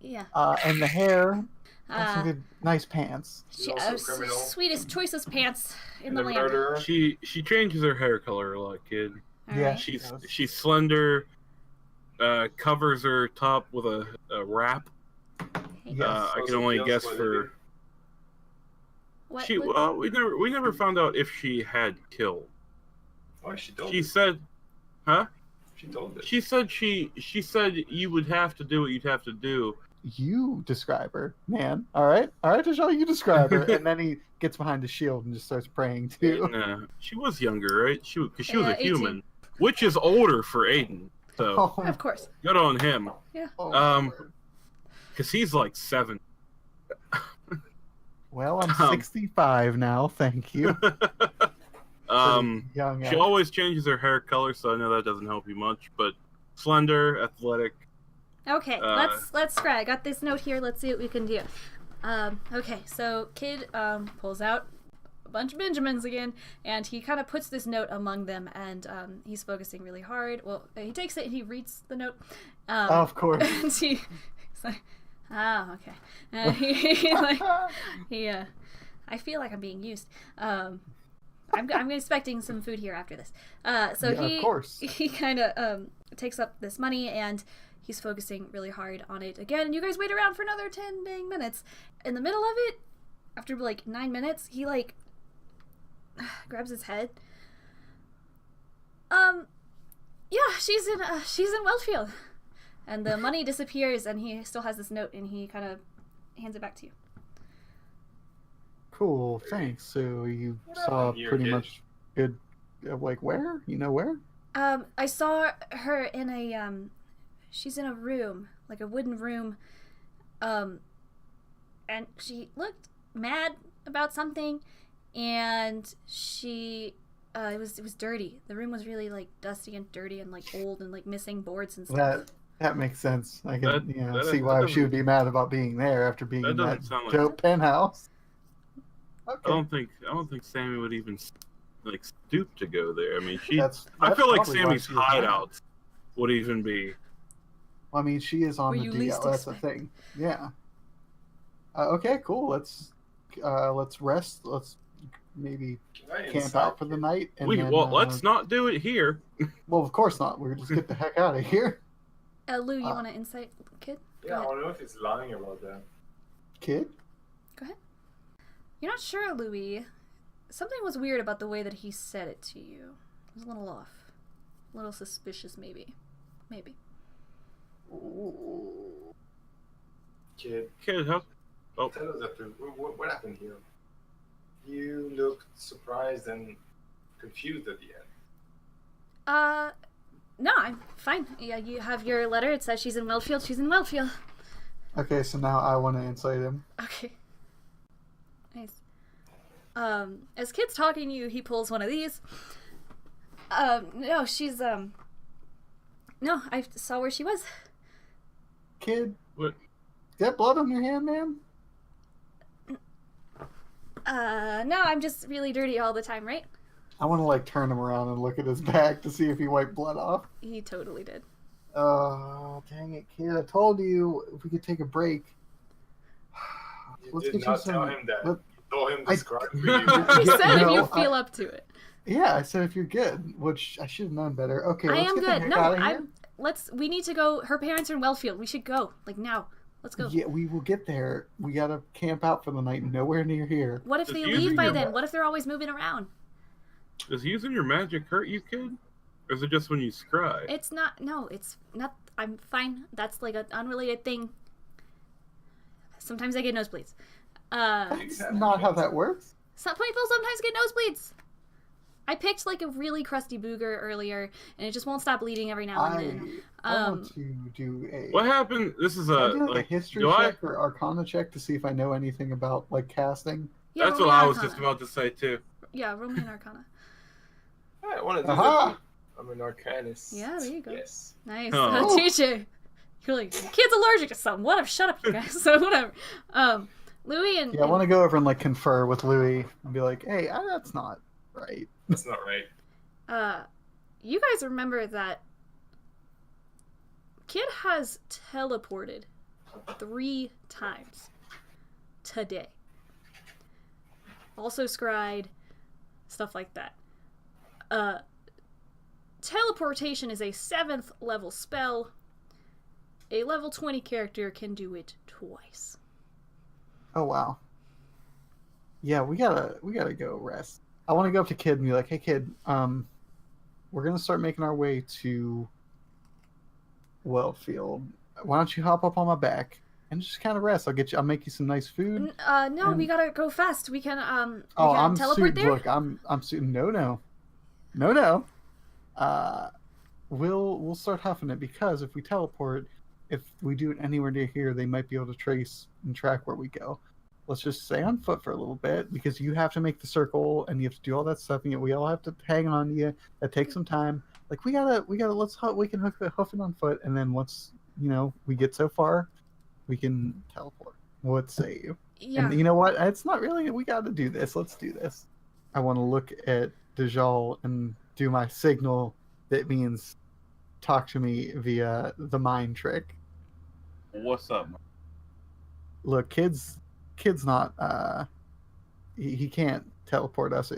Yeah. And the hair. Some good, nice pants. Sweetest, choicest pants in the land. Murderer. She changes her hair color a lot, kid. Yeah. She's slender. Covers her top with a wrap. Yes. I can only guess for. What? We never found out if she had killed. Oh, she told. She said, huh? She told it. She said you would have to do what you'd have to do. You describe her, man. All right, Dajjal, you describe her, and then he gets behind his shield and just starts praying too. And, she was younger, right? She was a 18. human, which is older for Aiden. So Of course. good on him. Yeah. Because he's like 7. Well, I'm 65 now. Thank you. Young. She always changes her hair color, so I know that doesn't help you much. But slender, athletic. Okay, let's scry. I got this note here. Let's see what we can do. Okay, so Kid pulls out a bunch of Benjamins again, and he kind of puts this note among them, and he's focusing really hard. Well, he takes it and he reads the note. Of course. And he's like, okay. And I feel like I'm being used. I'm expecting some food here after this. Of course. He kind of takes up this money, and he's focusing really hard on it again. You guys wait around for another 10 dang minutes. In the middle of it, after like 9 minutes, he like grabs his head. Yeah, she's in Wellfield. And the money disappears, and he still has this note, and he kind of hands it back to you. Cool, thanks. So you saw pretty much good, like where? You know where? I saw her in a, she's in a room, like a wooden room, and she looked mad about something, and she, it was dirty. The room was really like dusty and dirty and like old and like missing boards and stuff. That makes sense. I can see why she would be mad about being there after being in that dope penthouse. Okay. I don't think Sammy would even like stoop to go there. I mean, I that's feel like probably why Sammy's she was hideout would even be. Well, I mean, she is on Where the you DL. least That's the expect. thing. Yeah. Okay, cool. Let's rest. Let's maybe Can I camp insight out for the it? night, and Wait, then. well, let's not do it here. Well, of course not. We're just get the heck out of here, Lou, you want to insight, kid? Go Yeah, I ahead. want to know if he's lying about that. kid. Go ahead. You're not sure, Louis. Something was weird about the way that he said it to you. It was a little off. A little suspicious, maybe. Maybe. Kid, Kid, how? Oh, tell us the truth. What happened here? You looked surprised and confused at the end. No, I'm fine. Yeah, you have your letter. It says she's in Wellfield. She's in Wellfield. Okay, so now I want to insight him. Okay. Nice. As Kid's talking to you, he pulls one of these. No, she's, no, I saw where she was. Kid, what? you got blood on your hand, man? No, I'm just really dirty all the time, right? I want to like turn him around and look at his back to see if he wiped blood off. He totally did. Oh, dang it, kid! I told you if we could take a break. You did not tell him that. You told him to describe for you. He said if no, you feel up to it. Yeah, I said if you're good, which I should have known better. Okay, I let's am get the good. heck No, out of here. we need to go. Her parents are in Wellfield. We should go. Like now. Let's go. Yeah, we will get there. We gotta camp out for the night. Nowhere near here. What if Just they using leave by your- then? What if they're always moving around? Does using your magic hurt you, kid? Or is it just when you scry? It's not. No, it's not. I'm fine. That's like an unrelated thing. Sometimes I get nosebleeds. That's not how that works. Some people sometimes get nosebleeds. I picked like a really crusty booger earlier, and it just won't stop bleeding every now and then. I want to do a. What happened? This is Can I do like a history do I? check or Arcana check to see if I know anything about like casting? Yeah, That's roll what me I an was Arcana. just about to say too. Yeah, roll me an Arcana. I want to do Aha! that. I'm an arcanist. Yeah, there you go. Yes. Nice. Oh. TJ. You're like, kid's allergic to something. Whatever. Shut up, you guys. So whatever. Louis and Yeah, I want to go over and like confer with Louis and be like, "Hey, that's not right." That's not right. you guys remember that Kid has teleported 3 times today. Also scryed, stuff like that. Teleportation is a 7th level spell. A level 20 character can do it twice. Oh wow. Yeah, we gotta go rest. I want to go up to Kid and be like, "Hey, Kid, we're gonna start making our way to Wellfield. Why don't you hop up on my back and just kind of rest? I'll make you some nice food." No, And- we gotta go fast. We can Oh, we can I'm teleport suited. there. Look, I'm suited. No. We'll start huffing it because if we teleport, if we do it anywhere near here, they might be able to trace and track where we go. Let's just stay on foot for a little bit because you have to make the circle and you have to do all that stuff and we all have to hang on to you. That takes some time. Like we gotta we can hoof it on foot and then once we get so far, we can teleport. What say you? Yeah. And you know what? It's not really. We got to do this. Let's do this. I want to look at Dajjal and do my signal that means talk to me via the mind trick. What's up? Look, kid's not. He can't teleport us.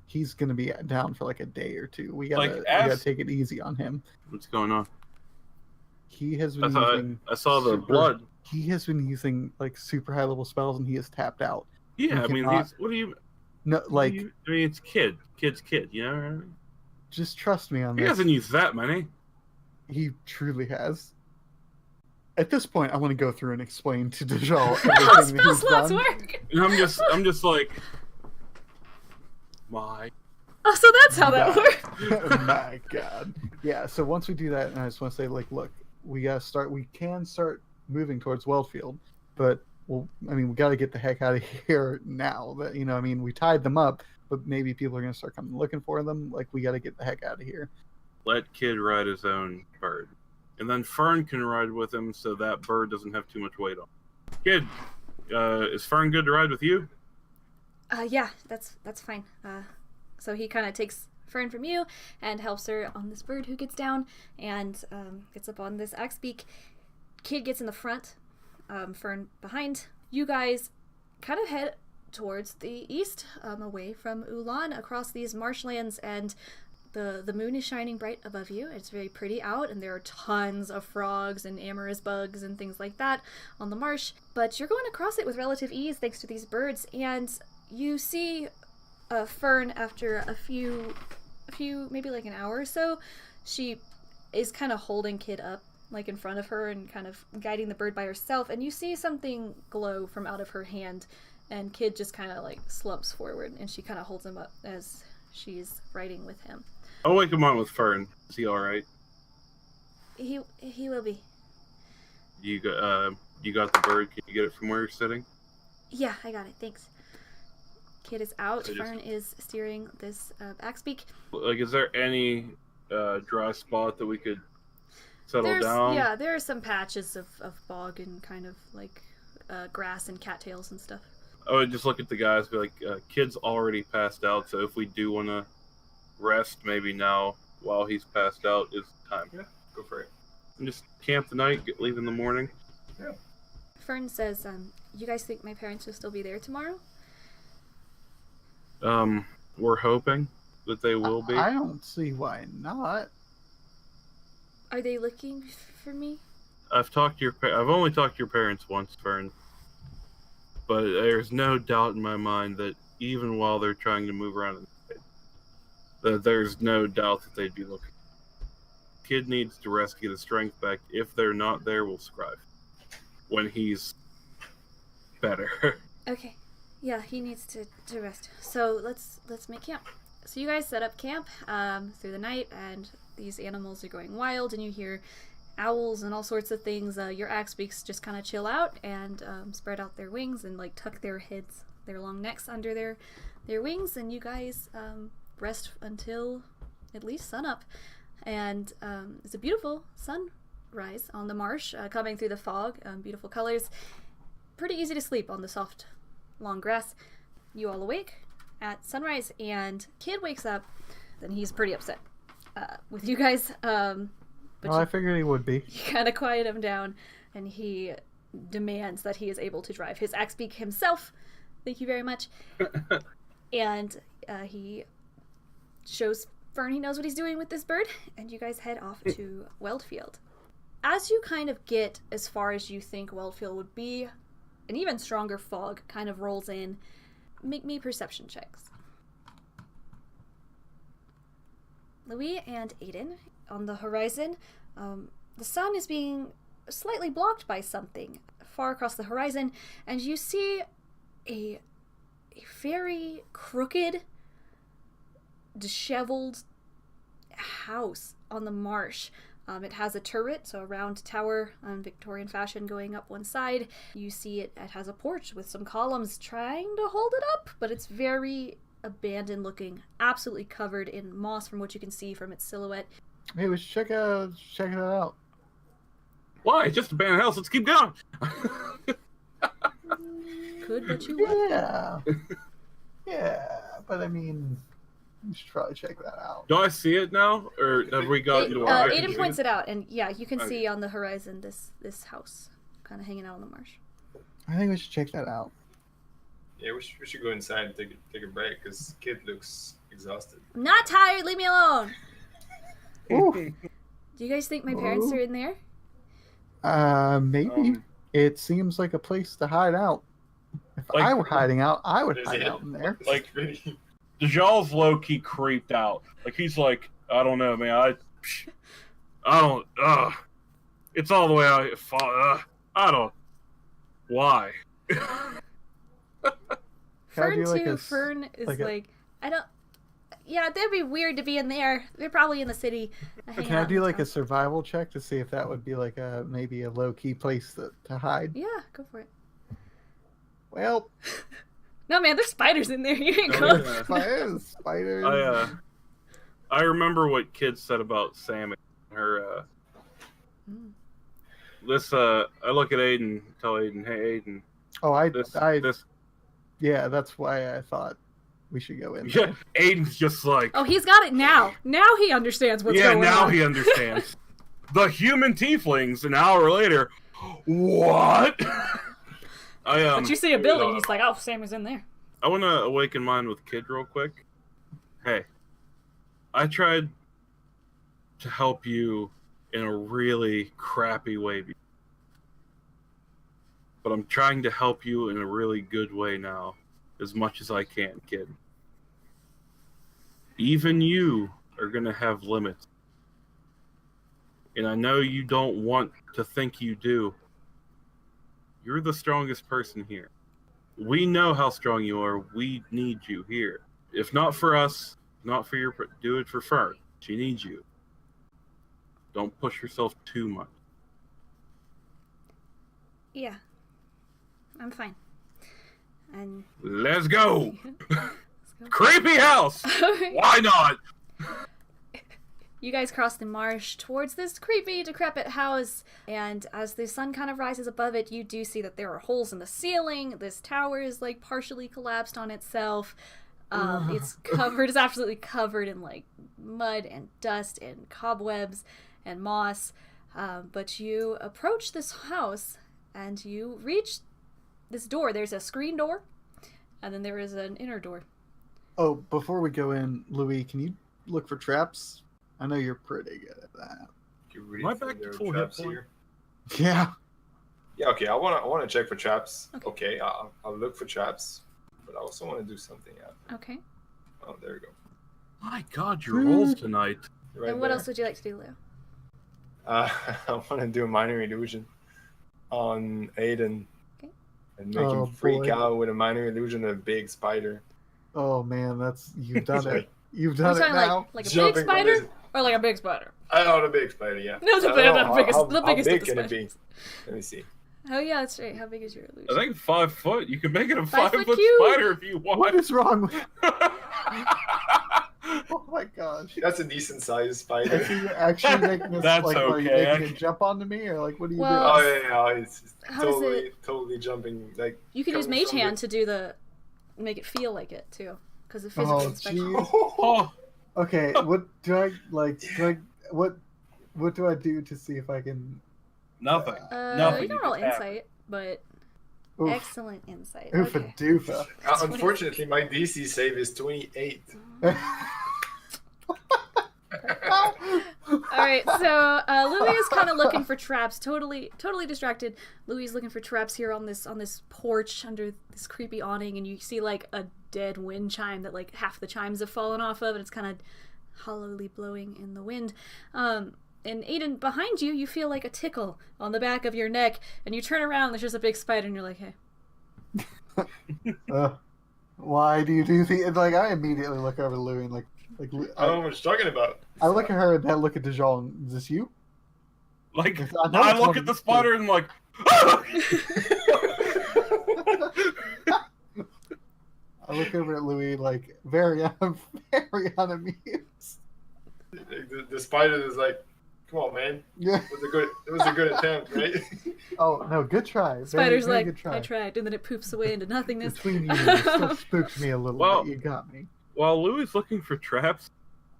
He's gonna be down for like a day or two. We gotta take it easy on him. What's going on? He has been using. I saw the blood. He has been using like super high level spells and he is tapped out. Yeah, I mean, cannot- what do you? No, like I mean, it's kid's kid. You know what I mean? just trust me on He this. hasn't used that many. He truly has. At this point, I want to go through and explain to Dajjal How everything that spell he's slots done. work? And I'm just like, my. Oh, so that's how that works. My God. Yeah. So once we do that, and I just want to say, like, look, we can start moving towards Wellfield, but we got to get the heck out of here now. That we tied them up, but maybe people are gonna start coming looking for them. Like, we got to get the heck out of here. Let Kid ride his own bird, and then Fern can ride with him, so that bird doesn't have too much weight on. Kid, is Fern good to ride with you? Yeah, that's fine. So he kind of takes Fern from you and helps her on this bird who gets down and gets up on this axe beak. Kid gets in the front, Fern behind. You guys kind of head towards the east, away from Ulan, across these marshlands, and the moon is shining bright above you. It's very pretty out, and there are tons of frogs and amorous bugs and things like that on the marsh. But you're going across it with relative ease thanks to these birds, and you see Fern after a few, maybe like an hour or so. She is kind of holding Kid up, like in front of her, and kind of guiding the bird by herself, and you see something glow from out of her hand, and Kid just kind of like slumps forward, and she kind of holds him up as she's riding with him. I'll wake him on with Fern. Is he all right? He will be. You got the bird. Can you get it from where you're sitting? Yeah, I got it. Thanks. Kid is out. Fern is steering this axe beak. Like, is there any dry spot that we could settle down? Yeah, there are some patches of bog and kind of like grass and cattails and stuff. I would just look at the guys and be like, Kid's already passed out, so if we do want to rest, maybe now, while he's passed out, is time. Yeah, go for it. And just camp the night, leave in the morning. Yeah. Fern says, you guys think my parents will still be there tomorrow? We're hoping that they will be. I don't see why not. Are they looking for me? I've only talked to your parents once, Fern. But there's no doubt in my mind that even while they're trying to move around, that there's no doubt that they'd be looking. Kid needs to rest, get his strength back. If they're not there, we'll scribe when he's better. Okay. Yeah, he needs to rest. So let's make camp. So you guys set up camp through the night, and these animals are going wild, and you hear owls and all sorts of things. Your axe beaks just kind of chill out and spread out their wings and like tuck their heads, their long necks under their wings, and you guys rest until at least sunup. And it's a beautiful sunrise on the marsh coming through the fog. Beautiful colors. Pretty easy to sleep on the soft, long grass. You all awake at sunrise, and Kid wakes up, and he's pretty upset with you guys. But I figured he would be. You kind of quiet him down, and he demands that he is able to drive his axe beak himself. Thank you very much. And he shows Fern he knows what he's doing with this bird, and you guys head off to Weldfield. As you kind of get as far as you think Weldfield would be, an even stronger fog kind of rolls in. Make me perception checks. Loowee and Ayden, on the horizon, the sun is being slightly blocked by something far across the horizon, and you see a very crooked, disheveled house on the marsh. It has a turret, so a round tower, Victorian fashion, going up one side. You see it has a porch with some columns trying to hold it up, but it's very abandoned looking, absolutely covered in moss from what you can see from its silhouette. Hey, we should check it out. Why? It's just a abandoned house. Let's keep going. Could, but you would. Yeah. Yeah, but I mean, you should probably check that out. Do I see it now, or have we got into our... Ayden points it out, and yeah, you can see on the horizon this house kind of hanging out on the marsh. I think we should check that out. Yeah, we should go inside and take a break, because Kid looks exhausted. I'm not tired, leave me alone! Ooh. Do you guys think my parents are in there? Maybe. It seems like a place to hide out. If I were hiding out, I would hide out in there. Like, Dajjal's low-key creeped out. Like, he's like, I don't know, man. I don't, it's all the way out. I don't, why? Fern is like, I don't, yeah, that'd be weird to be in there. They're probably in the city. Can I do like a survival check to see if that would be like maybe a low-key place to hide? Yeah, go for it. Well... No, man, there's spiders in there. You ain't go. Spiders. I remember what kids said about Sammy. Her, I look at Ayden, tell Ayden, hey, Ayden. Yeah, that's why I thought we should go in. Yeah, Ayden's just like... Oh, he's got it now. Now he understands what's going on. Yeah, now he understands. The human tieflings, an hour later. What? But you see a building, he's like, oh, Sammy's in there. I want to awaken mine with Kid real quick. Hey, I tried to help you in a really crappy way. But I'm trying to help you in a really good way now. As much as I can, Kid. Even you are going to have limits. And I know you don't want to think you do. You're the strongest person here. We know how strong you are. We need you here. If not for us, not for your... Do it for Fern. She needs you. Don't push yourself too much. Yeah. I'm fine. And... Let's go! Let's go. Creepy house! Why not? You guys cross the marsh towards this creepy, decrepit house, and as the sun kind of rises above it, you do see that there are holes in the ceiling. This tower is, like, partially collapsed on itself. It's absolutely covered in, like, mud and dust and cobwebs and moss. But you approach this house, and you reach this door. There's a screen door, and then there is an inner door. Oh, before we go in, Loowee, can you look for traps? I know you're pretty good at that. Am I back to full hit point? Yeah. Yeah. Okay. I want to check for traps. Okay. I'll look for traps, but I also want to do something else. Okay. Oh, there you go. My God, your rolls tonight. Right and what there. else would you like to do, Leo? I want to do a minor illusion on Ayden. Okay. And make him freak out with a minor illusion of a big spider. Oh man, you've done it. You've done it now. Like a big spider, or like a big spider? I know the big spider. Yeah. No, the biggest. The biggest. How big can it be? Let me see. Oh yeah, that's right. How big is your illusion? I think 5 foot. You can make it a 5 5 foot foot cube. spider if you want. What is wrong with... Oh my gosh. That's a decent sized spider. Are you actually making this, That's like, are you okay. making it jump onto me, or like, what are you Well, Oh doing? yeah, it's How does totally jumping. Like You can use coming Mage from Hand to do make it feel like it too, because of physical Oh inspection. jeez. Oh, Okay, what do I what do I do to see if I can... nothing. You can roll have. insight, but Oof. excellent insight. Oofa Okay. doofa. Unfortunately, my DC save is 28. All right, so Louis is kind of looking for traps, totally distracted. Louis is looking for traps here on this porch under this creepy awning, and you see like a dead wind chime that like half the chimes have fallen off of, and it's kind of hollowly blowing in the wind. And Ayden, behind you, you feel like a tickle on the back of your neck, and you turn around, and there's just a big spider, and you're like, hey. Why do you do the... Like, I immediately look over to Louie and like I don't know what you're talking about. I look at her and then look at Dajjal, and is this you? Like, I know I it's look one at the of spider and I'm like, ah! I look over at Louie like very unamused. The spider is like, come on, man. Yeah. It was a good attempt, right? Oh no, good try. Spider's very like, good try. I tried, and then it poops away into nothingness. Between you, it still spooked me a little Well- bit. You got me. While Louie's looking for traps,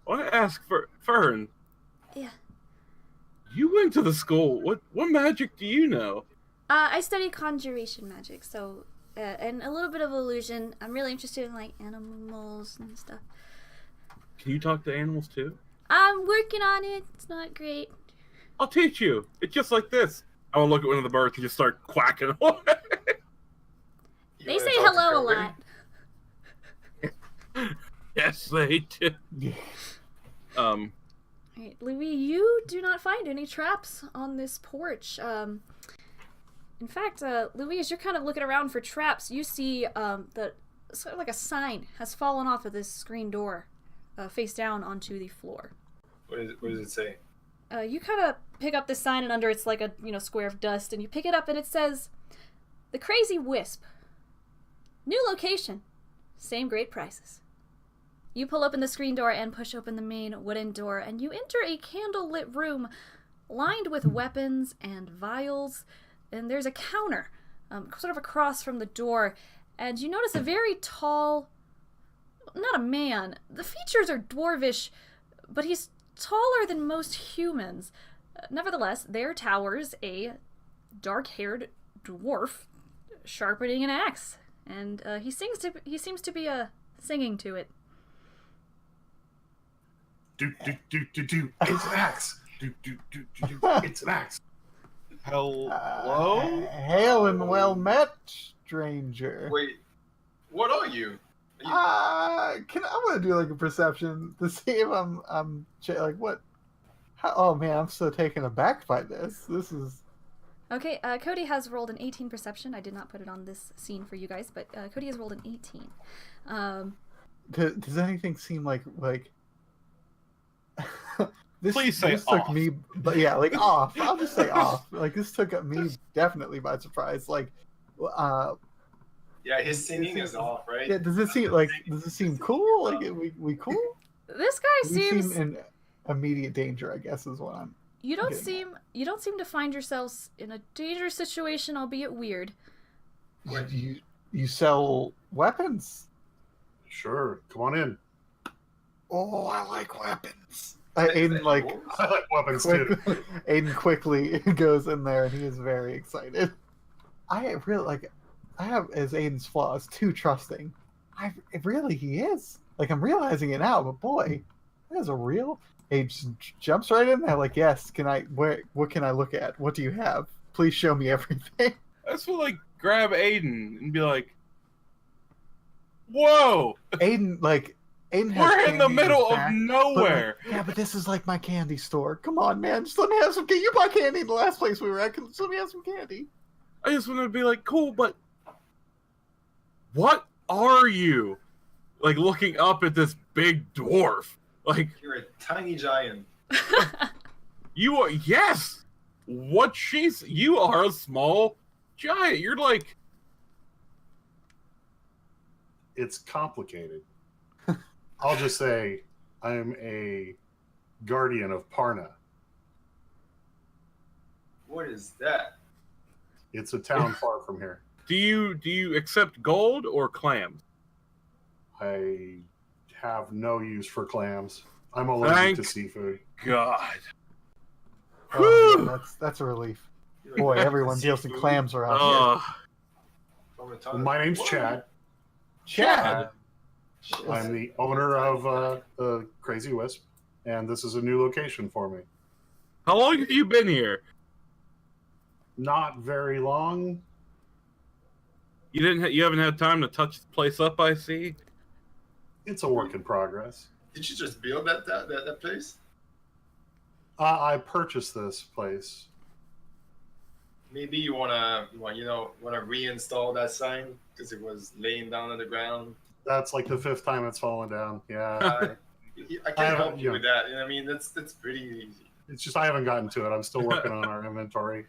I want to ask Fern. Yeah. You went to the school. What magic do you know? I study conjuration magic, so and a little bit of illusion. I'm really interested in like animals and stuff. Can you talk to animals too? I'm working on it. It's not great. I'll teach you. It's just like this. I will look at one of the birds and just start quacking away. They say hello a lot. Yes, they do. Alright, Louis, you do not find any traps on this porch. In fact, Louis, as you're kind of looking around for traps, you see that sort of like a sign has fallen off of this screen door, face down onto the floor. What does it say? You kind of pick up this sign, and under it's like a square of dust, and you pick it up, and it says, "The Crazy Wisp. New location. Same great prices." You pull open the screen door and push open the main wooden door, and you enter a candlelit room lined with weapons and vials, and there's a counter sort of across from the door, and you notice a very tall not a man. The features are dwarvish, but he's taller than most humans. Nevertheless, there towers a dark-haired dwarf sharpening an axe, and he seems to be singing to it. Do do do do do. It's an axe. Do do do do do. It's an axe. Hello? Hail and well met, stranger. Wait, what are you? I want to do like a perception to see if I'm like what? Oh man, I'm so taken aback by this. This is Okay. Cody has rolled an 18 perception. I did not put it on this scene for you guys, but Cody has rolled an 18. Does anything seem like this? Please say this off. took me, but yeah, like off. I'll just say off. Like this took me definitely by surprise. Like, Yeah, his singing is off, right? yeah. Does it seem cool? Like we cool? This guy We seems. seem in immediate danger, I guess, is what I'm. You don't getting seem to find yourselves in a dangerous situation, albeit weird. at. You sell weapons? Sure, come on in. Oh, I like weapons. Ayden I like weapons too. Ayden quickly goes in there and he is very excited. I have as Aiden's flaws too trusting. He is. Like I'm realizing it now, but boy, that is a real. Ayden jumps right in there like, yes. What can I look at? What do you have? Please show me everything. That's what like grab Ayden and be like, whoa! Ayden has We're in the candy his middle of back, nowhere. but this is like my candy store. Come on, man. Just let me have some candy. You bought candy in the last place we were at. Just let me have some candy. I just want to be like, cool, but what are you? Like looking up at this big dwarf. Like You're a tiny giant. you are. Yes. You are a small giant. You're like. It's complicated. I'll just say I'm a guardian of Parna. What is that? It's a town far from here. Do you accept gold or clams? I have no use for clams. I'm allergic to seafood. God. Oh, Whew. man, that's a relief. You're Boy, like, everyone deals in seafood clams around here. from a Well, ton- my name's Whoa. Chad. Chad. I'm the owner of the Crazy Wisp, and this is a new location for me. How long have you been here? Not very long. You haven't had time to touch the place up, I see. It's a work in progress. Did you just build that place? I purchased this place. Maybe you wanna reinstall that sign because it was laying down on the ground. That's like the 5th time it's fallen down. Yeah. I can help you with that. I mean, that's pretty easy. It's just I haven't gotten to it. I'm still working on our inventory.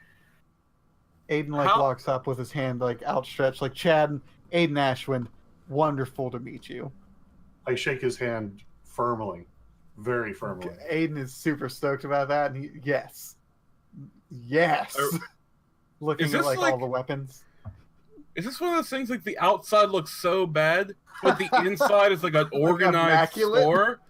Ayden How- walks up with his hand outstretched, like Chad. Ayden Ashwind, wonderful to meet you. I shake his hand firmly, very firmly. Ayden is super stoked about that, and yes, looking Is at this all like- the weapons. Is this one of those things like the outside looks so bad, but the inside is like an organized immaculate? store?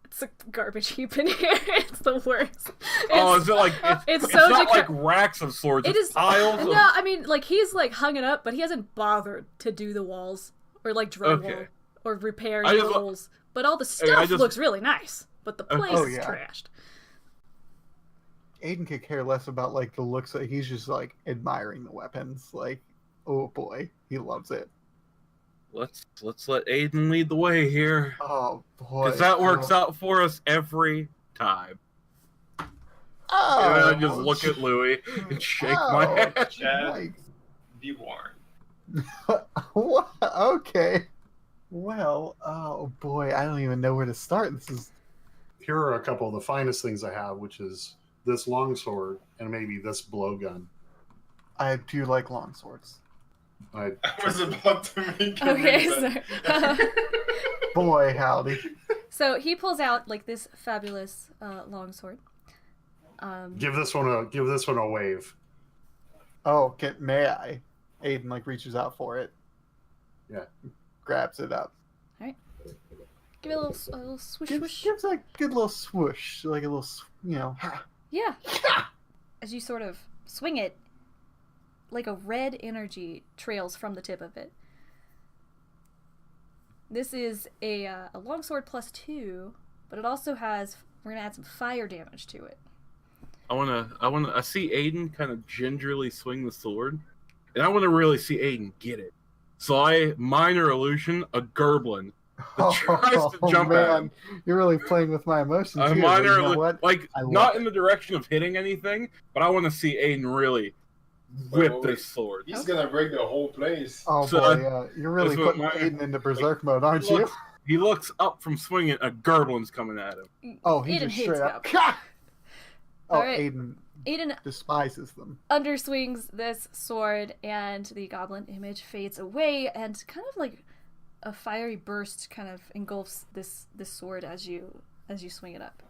It's a garbage heap in here. It's the worst. Oh, It's- is it like it's it's so not decra- like racks of swords? It It's is. piles. No, I mean, like he's like hung it up, but he hasn't bothered to do the walls or like drywall Okay. or repair I the just- holes. But all the stuff just- looks really nice. But the place Oh, is yeah. trashed. Ayden could care less about the looks. He's just admiring the weapons. Like, oh boy, he loves it. Let's let Ayden lead the way here, Oh boy, because that works out for us every time. Oh, And I just look at Loowee and shake my head. Chad, Like, be warned. what? Okay. Well, oh boy, I don't even know where to start. This is Here are a couple of the finest things I have, which is this longsword and maybe this blowgun. I do like long swords. I I was about to make a Okay, reason. so, Boy, howdy. so he pulls out like this fabulous longsword. give this one a wave. Oh, may I? Ayden reaches out for it. Yeah. Grabs it up. Alright. Give it a little swoosh, swoosh. Gives a good little swoosh, like a little, ha. Yeah. As you sort of swing it, like a red energy trails from the tip of it. This is a longsword +2, but it also has. We're gonna add some fire damage to it. I see Ayden kind of gingerly swing the sword, and I want to really see Ayden get it. So I minor illusion a gerblin that tries to jump at him. You're really playing with my emotions here. Minor You know what? not in the direction of hitting anything, but I want to see Ayden really whip this sword. He's gonna break the whole place. Oh So boy, you're really putting Ayden into berserk mode, aren't you? He looks up from swinging, a gerblin's coming at him. Oh, he Ayden just hates straight up. goblins. Oh, All right. Ayden despises them. Underswings this sword, and the goblin image fades away, and kind of like a fiery burst kind of engulfs this sword as you swing it up.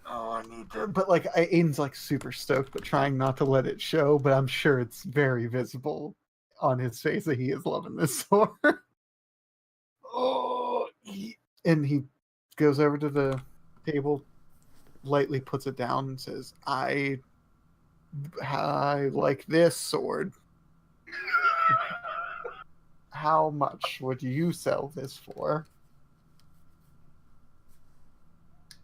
I need to. But like, Aiden's like super stoked, but trying not to let it show. But I'm sure it's very visible on his face that he is loving this sword. And he goes over to the table, lightly puts it down, and says, "I like this sword. How much would you sell this for?"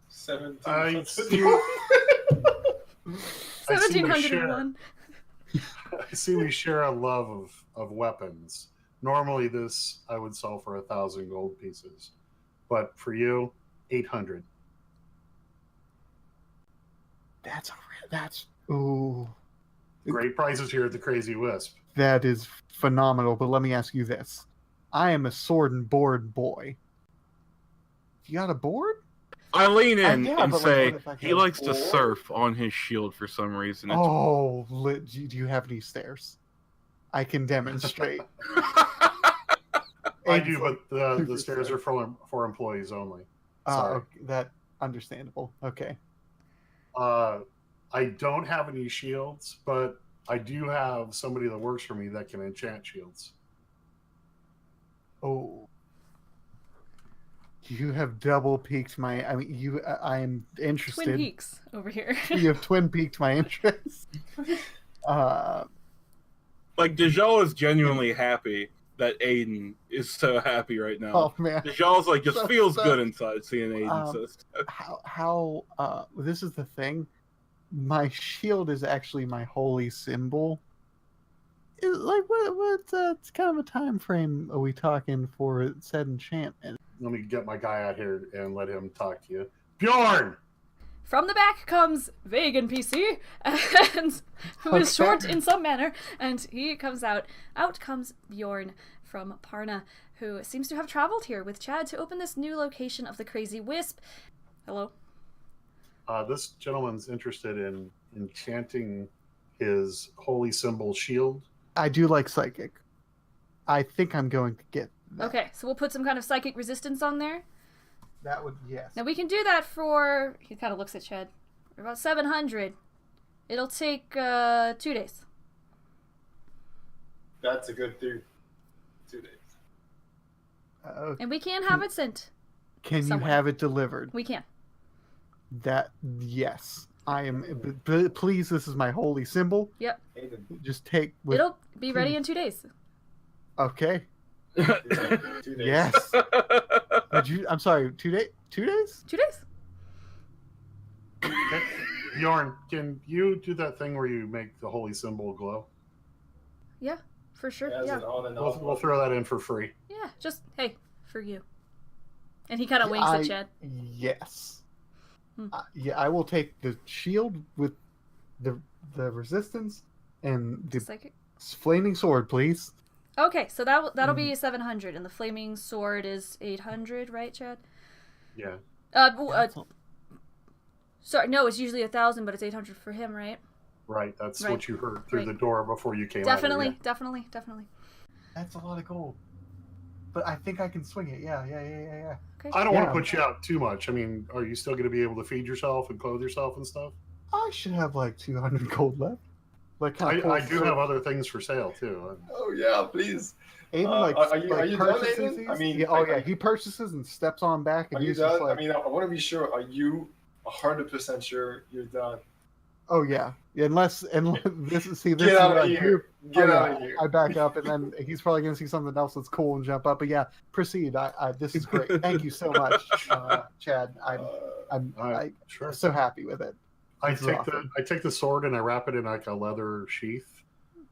1701. I see we share a love of weapons. Normally, this I would sell for 1,000 gold pieces, but for you, 800. That's ooh. Great prices here at the Crazy Wisp. That is phenomenal. But let me ask you this: I am a sword and board boy. You got a board? I lean in yeah, and but, say like, what if I he get likes to bored? surf on his shield for some reason. It's Oh, do you have any stairs? I can demonstrate. I Aiden's do, like, but the super stairs are stoked. for employees only. Sorry. Okay, that understandable. Okay. I don't have any shields, but I do have somebody that works for me that can enchant shields. Oh. You have double peaked my. I mean, I am interested. Twin Peaks over here. You have twin peaked my interest. like Dajjal is genuinely happy that Ayden is so happy right now. Oh man. Dajjal's like just So feels sad. good inside seeing Ayden. How this is the thing. My shield is actually my holy symbol. Like what's kind of a time frame are we talking for said enchantment? Let me get my guy out here and let him talk to you. Bjorn! From the back comes vague NPC, and who is short in some manner, and he comes out. Out comes Bjorn from Parna, who seems to have traveled here with Chad to open this new location of the Crazy Wisp. Hello? This gentleman's interested in enchanting his holy symbol shield. I do like psychic. I think I'm going to get that. Okay, so we'll put some kind of psychic resistance on there. That would, yes. Now we can do that for, he kind of looks at Chad, for about 700. It'll take 2 days. That's a good 2 days. And we can have it sent. Can somewhere. you have it delivered? We can. That, yes. I am, please, this is my holy symbol. Yep. Ayden, Just take, It'll be ready in 2 days. okay. 2 days. Yes. I'm sorry, 2 days? 2 days? 2 days. Okay. Bjorn, can you do that thing where you make the holy symbol glow? Yeah, for sure. It has Yeah. an on and off. We'll throw that in for free. Yeah, just, hey, for you. And he kind of winks at Chad. Yes. Hmm. Yeah, I will take the shield with the resistance and the Psychic. flaming sword, please. Okay, so that'll be 700, and the flaming sword is 800, right, Chad? Yeah. Sorry, no, it's usually 1,000, but it's 800 for him, right? Right. That's Right. what you heard through Right. the door before you came Definitely, out. definitely. That's a lot of gold. But I think I can swing it. Yeah. Okay. I don't want Yeah. to put you out too much. I mean, are you still going to be able to feed yourself and clothe yourself and stuff? I should have like 200 gold left. Like kind of I do have other things for sale too. Oh yeah, please. Ayden Are you done, purchases Ayden? these. I mean, Yeah, he purchases and steps on back, and are you he's just done? like, I mean, I want to be sure. Are you 100% sure you're done? oh yeah, unless this is Get is out what of I here! do. Get Oh, out yeah, of here! I back up, and then he's probably gonna see something else that's cool and jump up. But yeah, proceed. This is great. Thank you so much, Chad. I'm Sure. so happy with it. I This is awesome. take the sword and I wrap it in like a leather sheath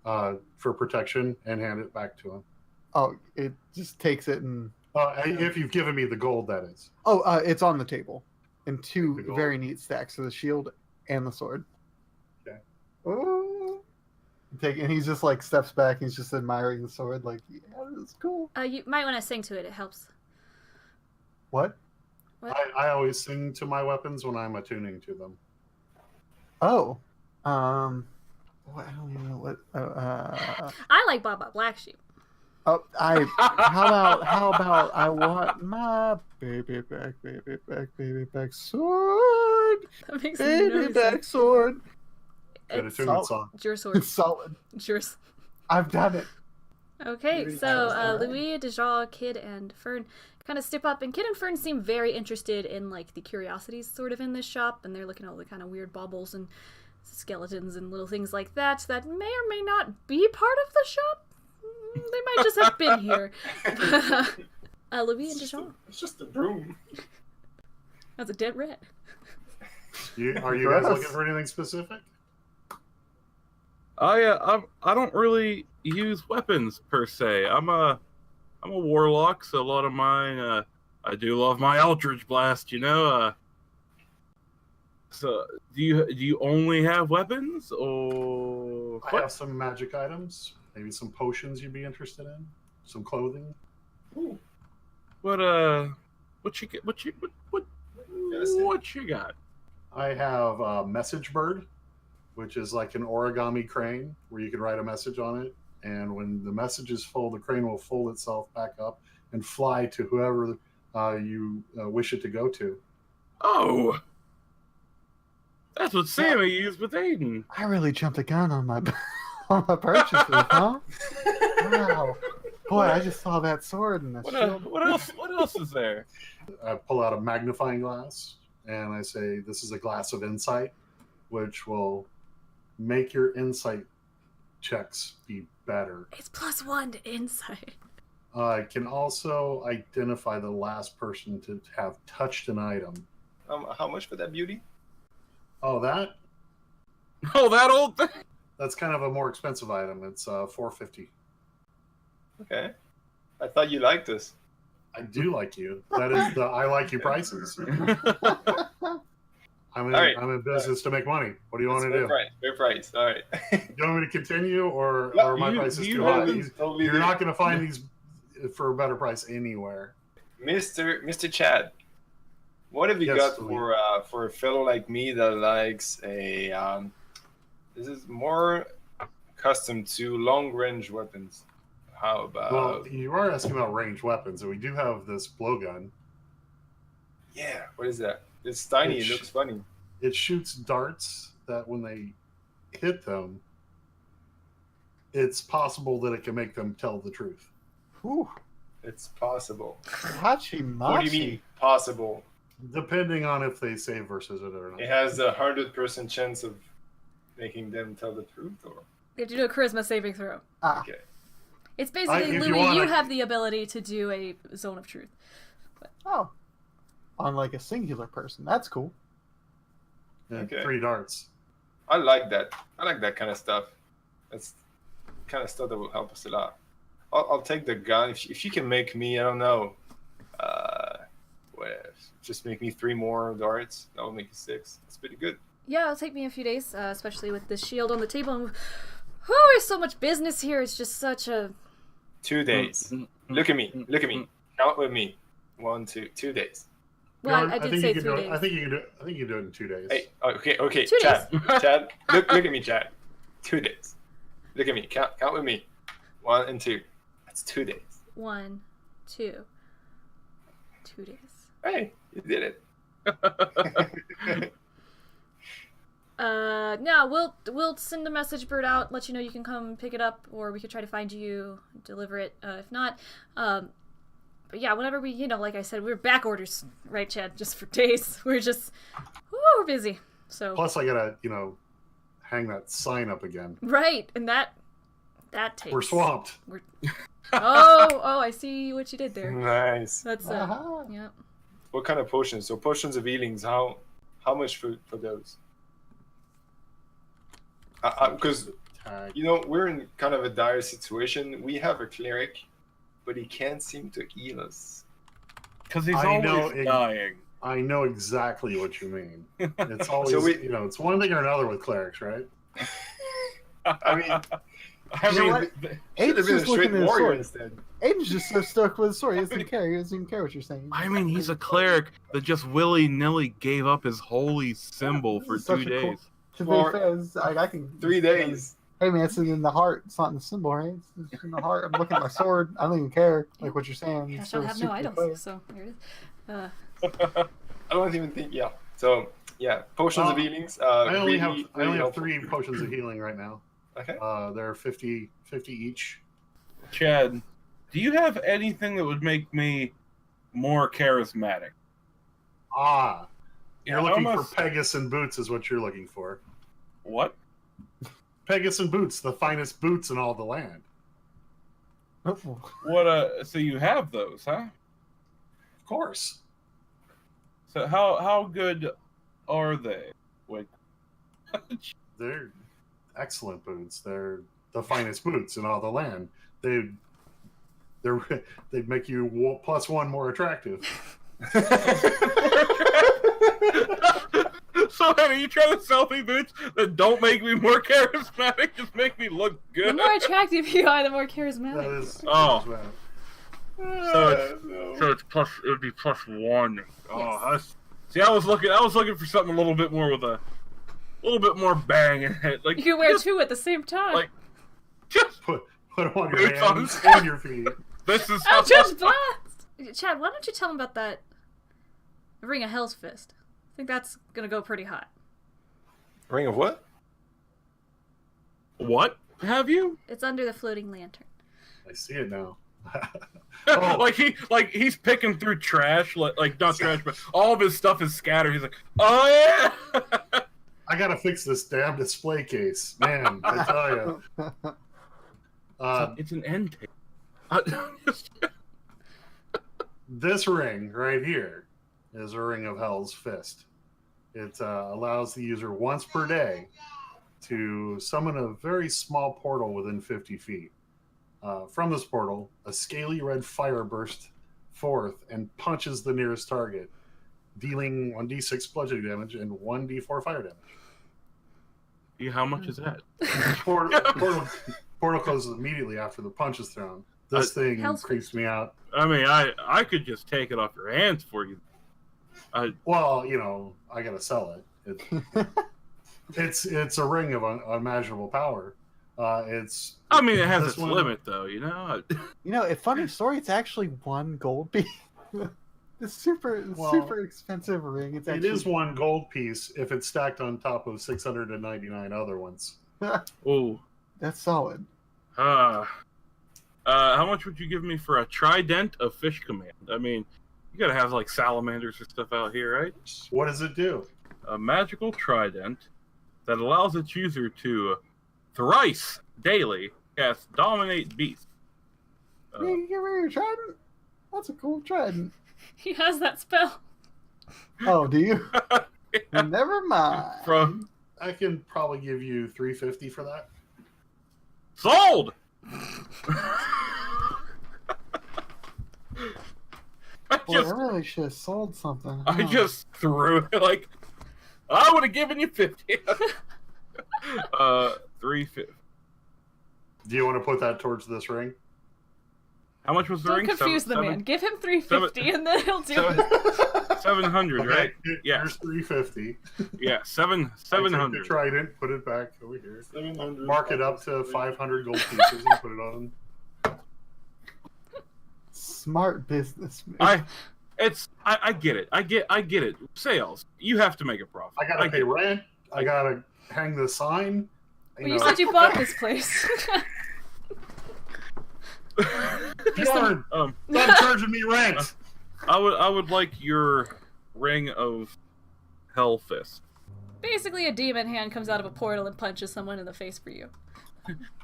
for protection and hand it back to him. Oh, it just takes it and. If you've given me the gold, that is. Oh, it's on the table, in The two gold. very neat stacks. So the shield and the sword. Okay. Oh. And he's just like steps back. He's just admiring the sword. Like, yeah, this is cool. You might want to sing to it. It helps. What? What? I always sing to my weapons when I'm attuning to them. Oh, what, I don't even know what. I like Baba Black Sheep. Oh, how about I want my baby back sword, That makes baby no back sense. sword. Good It's attunement song. your sword. It's solid. It's yours. I've done it. Okay, Really so nice. Loowee, Dajjal, Kid, and Fern kind of step up, and Kid and Fern seem very interested in like the curiosities sort of in this shop, and they're looking at all the kind of weird baubles and skeletons and little things like that may or may not be part of the shop. They might just have been here. Loowee and Dajjal. It's just a broom. That's a dead rat. Are you guys looking for anything specific? I don't really use weapons per se. I'm a warlock, so a lot of mine I do love my Eldritch Blast, you know. So do you only have weapons, or I have some magic items, maybe some potions you'd be interested in, some clothing. Ooh. what you get? What you got? I have a message bird, which is like an origami crane where you can write a message on it, and when the message is full, the crane will fold itself back up and fly to whoever you wish it to go to. Oh, that's what Sammy used with Ayden. I really jumped the gun on my on my purchases, huh? Wow. Boy, I just saw that sword and the shield. What else? What else is there? I pull out a magnifying glass and I say, "This is a glass of insight, which will make your insight checks be better." It's +1 to insight. I can also identify the last person to have touched an item. How much for that beauty? Oh, that? Oh, that old thing. That's kind of a more expensive item. It's $450. Okay. I thought you liked this. I do like you. That is the I like you prices. I'm in business to make money. What do you want to do? Fair price. All right. You want me to continue, or my price is too high? You're not going to find these for a better price anywhere. Mr. Chad, what have you got for a fellow like me that likes this is more accustomed to long range weapons? How about? Well, you are asking about ranged weapons, and we do have this blowgun. Yeah, what is that? It's tiny. It looks funny. It shoots darts that when they hit them, it's possible that it can make them tell the truth. Whew. It's possible. Machi. What do you mean possible? Depending on if they save versus it or not. It has a 100% chance of making them tell the truth, or You have to do a charisma saving throw. okay. It's basically, if you Loowee, you wanna- have the ability to do a zone of truth. Oh. On like a singular person. That's cool. And Okay. 3 darts. I like that. I like that kind of stuff. That's kind of stuff that will help us a lot. I'll take the gun if you can make me. I don't know. Just make me 3 more darts. That will make it 6. That's pretty good. Yeah, it'll take me a few days, especially with this shield on the table. And oh, there's so much business here. It's just such a 2 days. Look at me. Look at me. Count with me. 1, 2, 2 days. well. I did say 3 do days. it. I think you can do it in 2 days. Hey, okay. 2 Chad, Chad, look at me, Chad. 2 days. Look at me. Count with me. 1 and 2. That's 2 days. 1, 2, 2 days. Hey, you did it. No, we'll send a message bird out, let you know you can come pick it up, or we could try to find you, deliver it. If not, but yeah, whenever we, like I said, we're back orders, right, Chad? Just for days, we're busy. So plus, I gotta, hang that sign up again. Right, and that takes. We're swamped. Oh, I see what you did there. Nice. That's Uh-huh. yeah. What kind of potions? So potions of healings. How much for those? Because we're in kind of a dire situation. We have a cleric, but he can't seem to heal us. Because he's always dying. I know exactly what you mean. It's always, it's one thing or another with clerics, right? Ayden's just looking at warrior instead. Ayden's just so stoked with the sword. He doesn't care. He doesn't even care what you're saying. I mean, he's a cleric that just willy-nilly gave up his holy symbol for 2 days. To be fair, I can 3 days. Hey man, it's in the heart. It's not in the symbol, right? It's in the heart. I'm looking at my sword. I don't even care what you're saying. Gosh, I have no items, so here it is. I don't even think. Yeah. So yeah, potions of healings. I only have 3 potions of healing right now. Okay. They're 50 each. Chad, do you have anything that would make me more charismatic? You're looking for Pegasus and boots is what you're looking for. What? Pegasus and boots, the finest boots in all the land. What? So you have those, huh? Of course. So how good are they? Wait. They're excellent boots. They're the finest boots in all the land. They'd make you +1 more attractive. So, are you trying to sell me boots that don't make me more charismatic, just make me look good? The more attractive you are, the more charismatic. That is charismatic. So it's plus. It would be +1. Oh, see, I was looking for something a little bit more with a little bit more bang in it. Like you can wear 2 at the same time. Like just put them on your hands and your feet. This is how just blast. Chad, why don't you tell him about that ring of Hell's Fist? I think that's gonna go pretty hot. Ring of what? What have you? It's under the floating lantern. I see it now. He's picking through trash, like not trash, but all of his stuff is scattered. He's like, oh yeah. I gotta fix this damn display case, man. I tell you. It's an end tape. This ring right here is a ring of Hell's Fist. It allows the user once per day to summon a very small portal within 50 feet. From this portal, a scaly red fire bursts forth and punches the nearest target, dealing 1d6 bludgeoning damage and 1d4 fire damage. Yeah, how much is that? Portal closes immediately after the punch is thrown. This thing creeps me out. I mean, I could just take it off your hands for you. Well, I gotta sell it. It's a ring of unimaginable power. I mean, it has its limit, though. A funny story. It's actually 1 gold piece. It's super expensive ring. It is 1 gold piece if it's stacked on top of 699 other ones. Oh, that's solid. How much would you give me for a trident of fish command? I mean, you gotta have like salamanders or stuff out here, right? What does it do? A magical trident that allows its user to thrice daily cast Dominate Beast. You give me your trident? That's a cool trident. He has that spell. Oh, do you? Yeah. Never mind. I can probably give you $350 for that. Sold! I really should have sold something. I just threw it like I would have given you 50. 350. Do you want to put that towards this ring? How much was the ring? Don't confuse the man. Give him $350 and then he'll do it. 700, right? Yeah. Here's $350. Yeah, 700. The trident, put it back over here. 700. Mark it up to 500 gold pieces and put it on. Smart business. I get it. I get it. Sales. You have to make a profit. I gotta pay rent. I gotta hang the sign. You said you bought this place. Bjorn, stop charging me rent. I would like your ring of Hell Fist. Basically, a demon hand comes out of a portal and punches someone in the face for you.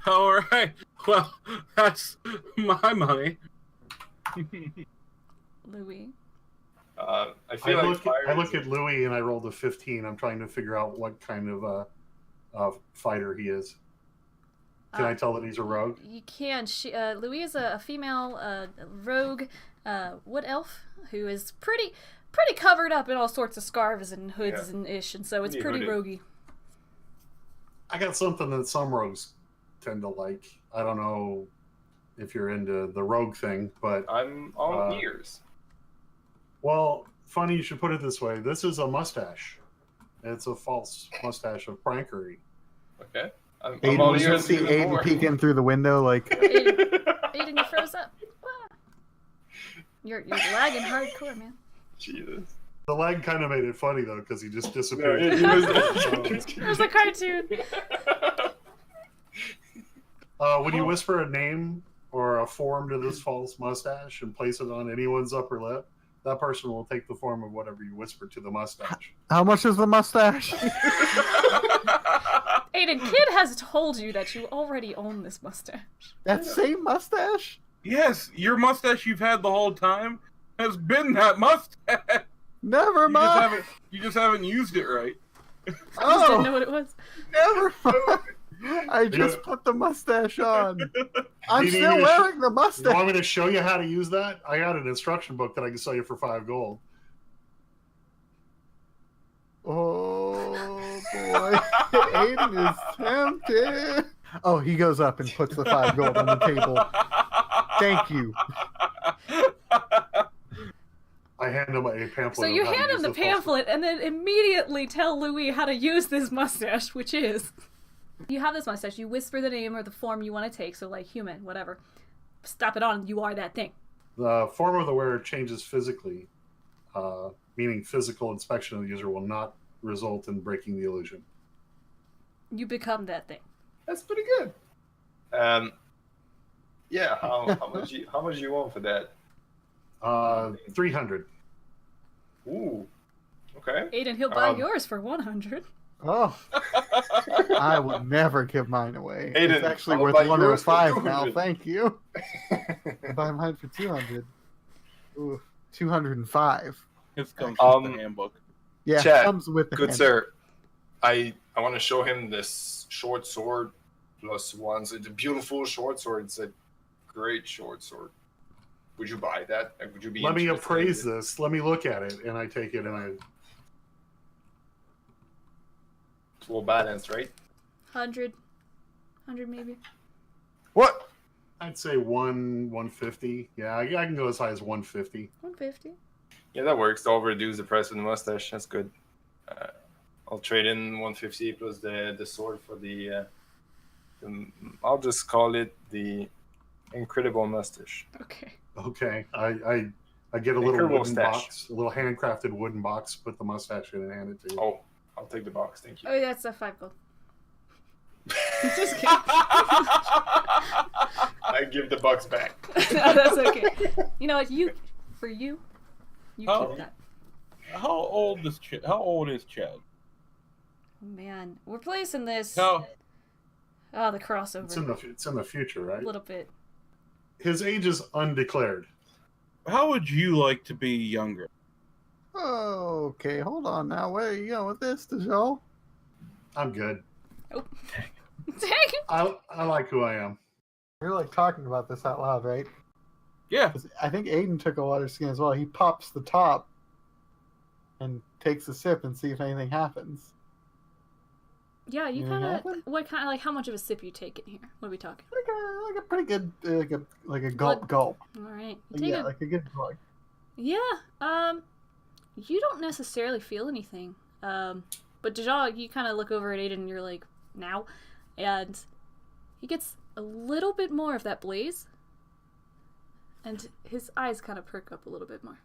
All right. Well, that's my money. Loowee. I look at Loowee and I rolled a 15. I'm trying to figure out what kind of fighter he is. Can I tell that he's a rogue? You can. Loowee is a female rogue wood elf who is pretty covered up in all sorts of scarves and hoods and ish, and so it's pretty roguey. I got something that some rogues tend to like. I don't know if you're into the rogue thing, but I'm all ears. Well, funny you should put it this way. This is a mustache. It's a false mustache of prankery. Okay. Ayden, you see Ayden peeking through the window like... Ayden, you froze up. You're lagging hardcore, man. Jesus. The lag kind of made it funny, though, because he just disappeared. There's a cartoon. When you whisper a name or a form to this false mustache and place it on anyone's upper lip, that person will take the form of whatever you whisper to the mustache. How much is the mustache? Ayden, Kid has told you that you already own this mustache. That same mustache? Yes, your mustache you've had the whole time has been that mustache. Never mind. You just haven't used it right. I just didn't know what it was. Never mind. I just put the mustache on. I'm still wearing the mustache. You want me to show you how to use that? I got an instruction book that I can sell you for 5 gold. Oh boy, Ayden is tempted. Oh, he goes up and puts the 5 gold on the table. Thank you. I hand him a pamphlet. So you hand him the pamphlet and then immediately tell Loowee how to use this mustache, which is... You have this mustache, you whisper the name or the form you want to take, so like human, whatever. Slap it on, you are that thing. The form of the wearer changes physically, meaning physical inspection of the user will not result in breaking the illusion. You become that thing. That's pretty good. Yeah, how much you want for that? 300. Ooh. Okay. Ayden, he'll buy yours for 100. Oh. I will never give mine away. Ayden, it's actually I'll worth buy yours for 105 now. 200. Thank you. I'll buy mine for 200. Ooh, 205. This comes with the handbook. Yeah, Chat, comes with the good handbook. sir. I want to show him this short sword +1. It's a beautiful short sword. It's a great short sword. Would you buy that? Would you be? Let me interested appraise in it? this. Let me look at it, and I take it and I. It's well balanced, right? 100 maybe. What? I'd say 150. Yeah, I can go as high as 150. 150. Yeah, that works. I'll reduce the price of the mustache. That's good. I'll trade in 150 plus the sword for the I'll just call it the incredible mustache. Okay. Okay, I get a little Incredible wooden stash. box, a little handcrafted wooden box, put the mustache in and hand it to you. Oh, I'll take the box. Thank you. Oh, that's a 5 gold. Just kidding. I give the box back. No, that's okay. You know what? You keep that. How old is Chad? Oh, man, we're placing this. No. Oh, the crossover. It's in the future, right? A little bit. His age is undeclared. How would you like to be younger? Oh, okay, hold on now. Where are you going with this, Dajjal? I'm good. Oh. Dang it. I like who I am. You're like talking about this out loud, right? Yeah. 'Cause I think Ayden took a water skin as well. He pops the top and takes a sip and see if anything happens. Yeah, you Anything kind happen? of. What kind of like? How much of a sip you take in here? What are we talking? Like a pretty good, like a gulp. All right. You take Yeah, like a good glug. Yeah. You don't necessarily feel anything. But Dajjal, you kind of look over at Ayden and you're like, now, and he gets a little bit more of that blaze, and his eyes kind of perk up a little bit more.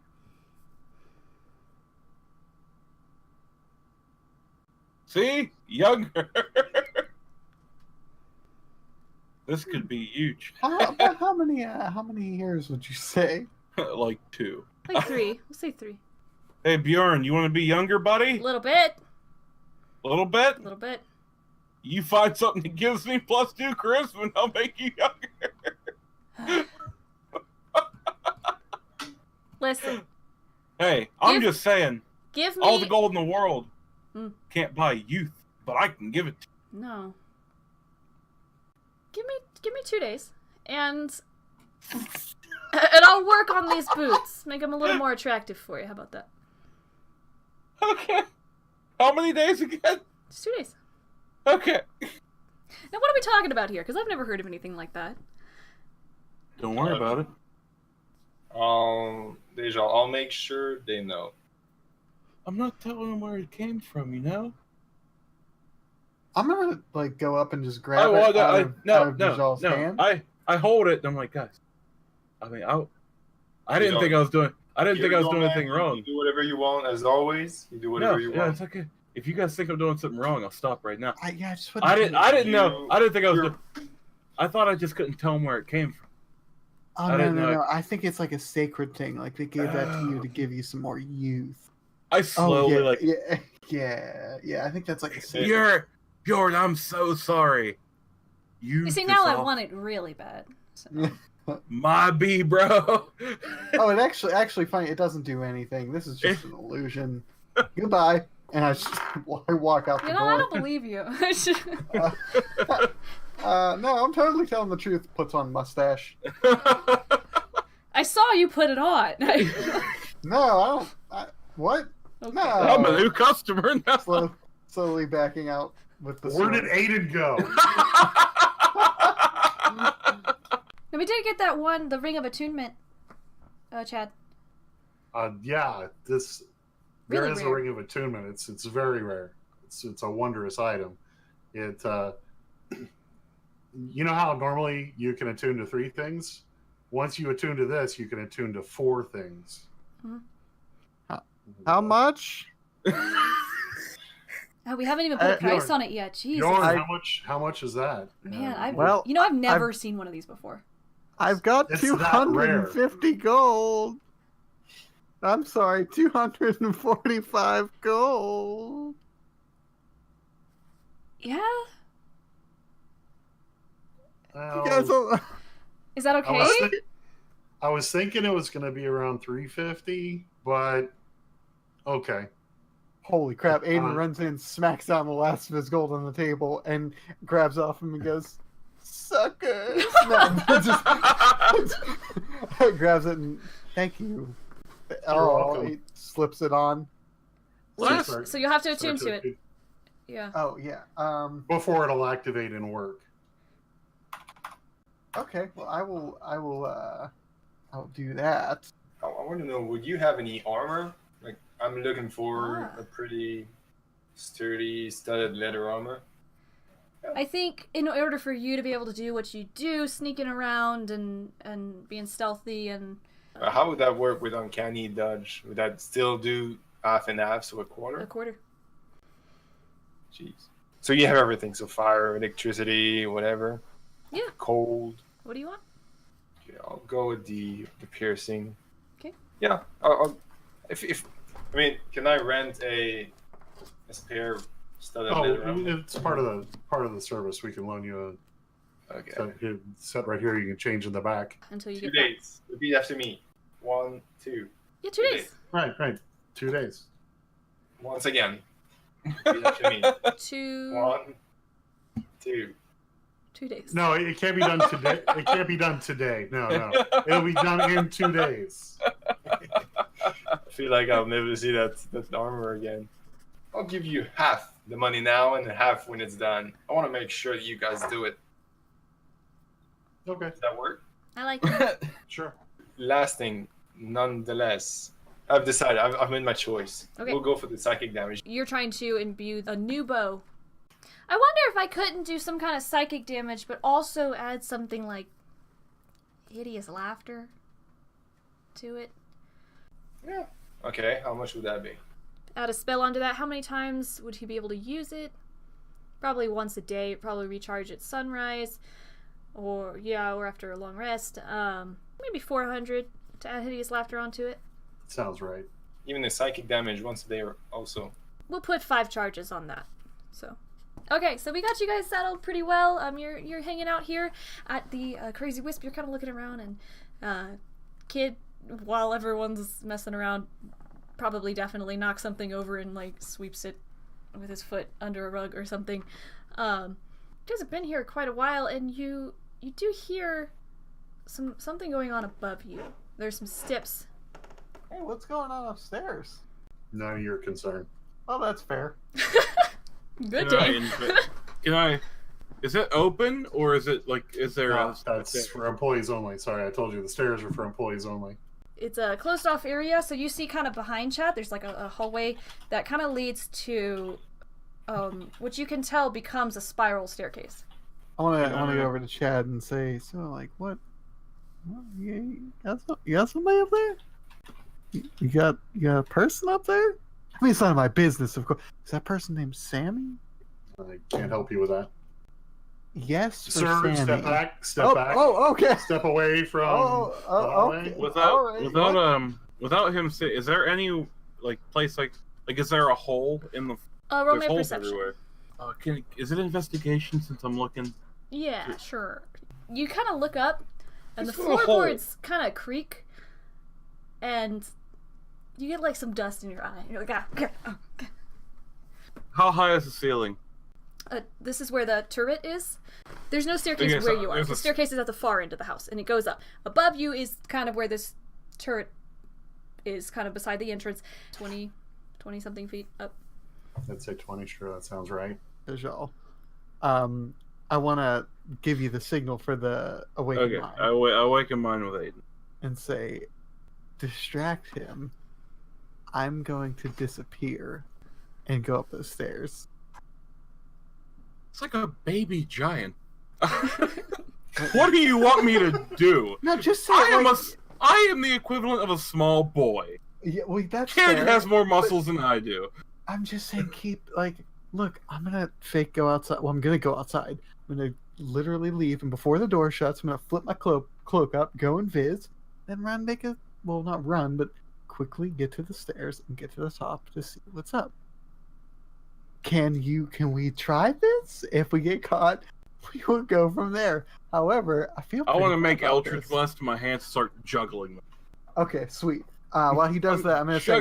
See? Younger. This could be huge. How many years would you say? Like 2. Like 3. We'll say 3. Hey, Bjorn, you want to be younger, buddy? A little bit. A little bit? A little bit. You find something that gives me +2 charisma, and I'll make you younger. Listen. Hey, I'm just saying. Give me all the gold in the world can't buy youth, but I can give it to you. No. Give me 2 days, and I'll work on these boots. Make them a little more attractive for you. How about that? Okay. How many days again? Just 2 days. Okay. Now, what are we talking about here? Because I've never heard of anything like that. Don't worry about it. Dajjal, I'll make sure they know. I'm not telling them where it came from, you know? I'm gonna like go up and just grab it out of Dajjal's hand. I hold it and I'm like, guys. I mean, I didn't think I was doing anything wrong. You do whatever you want, as always. You do whatever you want. Yeah, it's okay. If you guys think I'm doing something wrong, I'll stop right now. I didn't know. I didn't think I was doing. I thought I just couldn't tell them where it came from. Oh, no. I think it's like a sacred thing. Like they gave that to you to give you some more youth. I slowly I think that's like a sacred. Bjorn, I'm so sorry. You see, now I want it really bad. So. My B, bro. Oh, it actually funny. It doesn't do anything. This is just an illusion. Goodbye. And I walk out the door. I don't believe you. No, I'm totally telling the truth. Puts on mustache. I saw you put it on. No, I don't. What? Okay. No. I'm a new customer now. Slowly backing out with the Where sword. did Ayden go? No, we did get that one, the Ring of Attunement, Chad. Yeah, there is a Ring of Attunement. It's very rare. It's a wondrous item. It you know how normally you can attune to 3 things? Once you attune to this, you can attune to 4 things. Mm-hmm. How much? Oh, we haven't even put a price on it yet. Jesus. How much is that? Man, I've never seen one of these before. I've got 250 gold. I'm sorry, 245 gold. Yeah? You guys don't... Is that okay? I was thinking it was going to be around 350, but okay. Holy crap, Ayden runs in, smacks down the last of his gold on the table, and grabs off him and goes, sucker! Grabs it and, thank you. He slips it on. So you'll have to attune to it. Yeah. Oh, yeah. Before it'll activate and work. Okay, well, I'll do that. I want to know, would you have any armor? Like, I'm looking for a pretty sturdy, studded leather armor. Yeah. I think in order for you to be able to do what you do, sneaking around and being stealthy and... How would that work with Uncanny Dodge? Would that still do half and half, so a quarter? A quarter. Jeez. So you have everything, so fire, electricity, whatever. Yeah. Cold. What do you want? Okay, I'll go with the piercing. Okay. Yeah. Can I rent a spare studded leather armor? It's part of the service. We can loan you a set right here. You can change in the back. Until you 2 get days. Repeat after me. 1, 2. Yeah, 2 days. Right. 2 days. Once again. Repeat after me. 2. 1, 2. 2 days. No, it can't be done today. It can't be done today. No. It'll be done in 2 days. I feel like I'll never see that armor again. I'll give you half the money now and half when it's done. I want to make sure that you guys do it. Okay. Does that work? I like it. Sure. Last thing, nonetheless, I've decided. I've made my choice. Okay. We'll go for the psychic damage. You're trying to imbue a new bow. I wonder if I couldn't do some kind of psychic damage, but also add something like hideous laughter to it. Yeah. Okay, how much would that be? add a spell onto that, how many times would he be able to use it? Probably once a day. Probably recharge at sunrise, or after a long rest. Maybe 400 to add hideous laughter onto it. Sounds right. Even the psychic damage once a day also. We'll put 5 charges on that. So, okay, so we got you guys settled pretty well. You're hanging out here at the Crazy Wisp. You're kind of looking around, and Kid, while everyone's messing around, probably definitely knocks something over and like sweeps it with his foot under a rug or something. You guys have been here quite a while, and you do hear something going on above you. There's some steps. Hey, what's going on upstairs? None of your concern. Oh, that's fair. Good day. Can I? Is it open, or is it like? Is there? That's for employees only. Sorry, I told you the stairs are for employees only. It's a closed off area, so you see kind of behind Chad, there's like a hallway that kind of leads to which you can tell becomes a spiral staircase. I want to go over to Chad and say, so like, what you got somebody up there? You got a person up there? I mean, it's none of my business, of course. Is that person named Sammy? I can't help you with that. Yes, sir. Sammy. Step back. Step back. Oh, okay. Step away from. Okay. Without him, is there any like place like is there a hole in the? Roll me a holes perception. Everywhere. Is it investigation since I'm looking? Yeah, sure. You kind of look up, and Just the a hole. floorboards kind of creak, and you get like some dust in your eye. You're like, How high is the ceiling? This is where the turret is. There's no staircase where you are. The staircase is at the far end of the house, and it goes up. Above you is kind of where this turret is, kind of beside the entrance. 20-something feet up. I'd say 20, sure, that sounds right. Dajjal. I want to give you the signal for the awakened mind. I awaken mine with Ayden. And say, distract him. I'm going to disappear and go up those stairs. It's like a baby giant. What do you want me to do? No, just say I am the equivalent of a small boy. Yeah, well, that's Kid fair, has more muscles than I do. I'm just saying, look, I'm gonna fake go outside. Well, I'm gonna go outside. I'm gonna literally leave, and before the door shuts, I'm gonna flip my cloak up, go and viz, then not run, but quickly get to the stairs and get to the top to see what's up. Can we try this? If we get caught, we will go from there. However, I want to make Eldritch Blast to my hands start juggling them. Okay, sweet. While he does that, I'm going to say,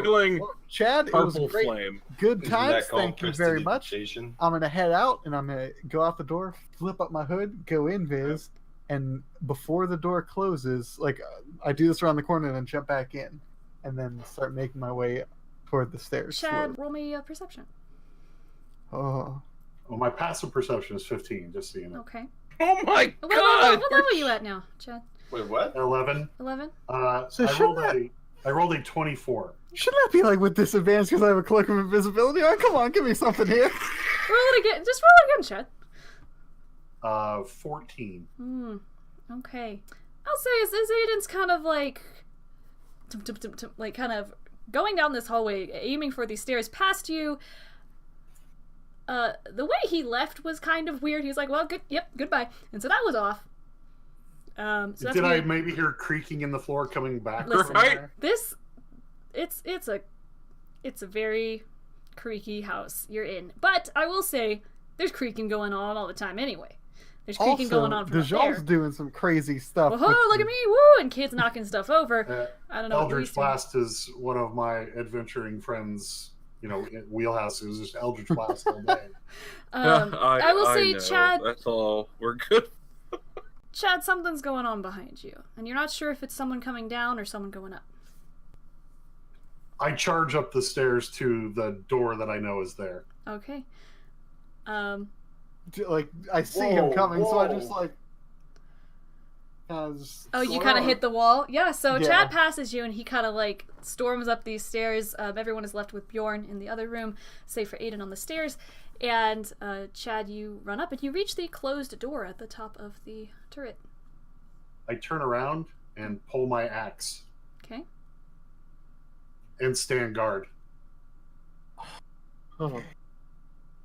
Chad, it was great. Flame. Good times. Thank you very much. I'm going to head out, and I'm going to go out the door, flip up my hood, go in viz, and before the door closes, I do this around the corner and then jump back in, and then start making my way toward the stairs. Chad, roll me a perception. Oh. Well, my passive perception is 15, just so you know. Okay. Oh my god! What level are you at now, Chad? Wait, what? 11. 11? I rolled a 24. Shouldn't that be with disadvantage because I have a cloak of invisibility? Oh, come on, give me something here. Roll it again. Just roll it again, Chad. 14. Okay. I'll say as Ayden's kind of kind of going down this hallway, aiming for these stairs past you. The way he left was kind of weird. He was like, well, goodbye. And so that was off. So Did I maybe hear creaking in the floor coming back? Listen, right? It's a very creaky house you're in. But I will say, there's creaking going on all the time anyway. There's creaking going on from up there. Dajjal's doing some crazy stuff. Whoa, look at me, woo! And kids knocking stuff over. I don't know. Eldritch Blast is one of my adventuring friends. Wheelhouse is just Eldritch Blast all day. I will say, Chad. That's all. We're good. Chad, something's going on behind you, and you're not sure if it's someone coming down or someone going up. I charge up the stairs to the door that I know is there. Okay. I see him coming, so I just you kind of hit the wall? Yeah, so Chad passes you, and he kind of storms up these stairs. Everyone is left with Bjorn in the other room, save for Ayden on the stairs. And Chad, you run up, and you reach the closed door at the top of the turret. I turn around and pull my axe. Okay. And stand guard.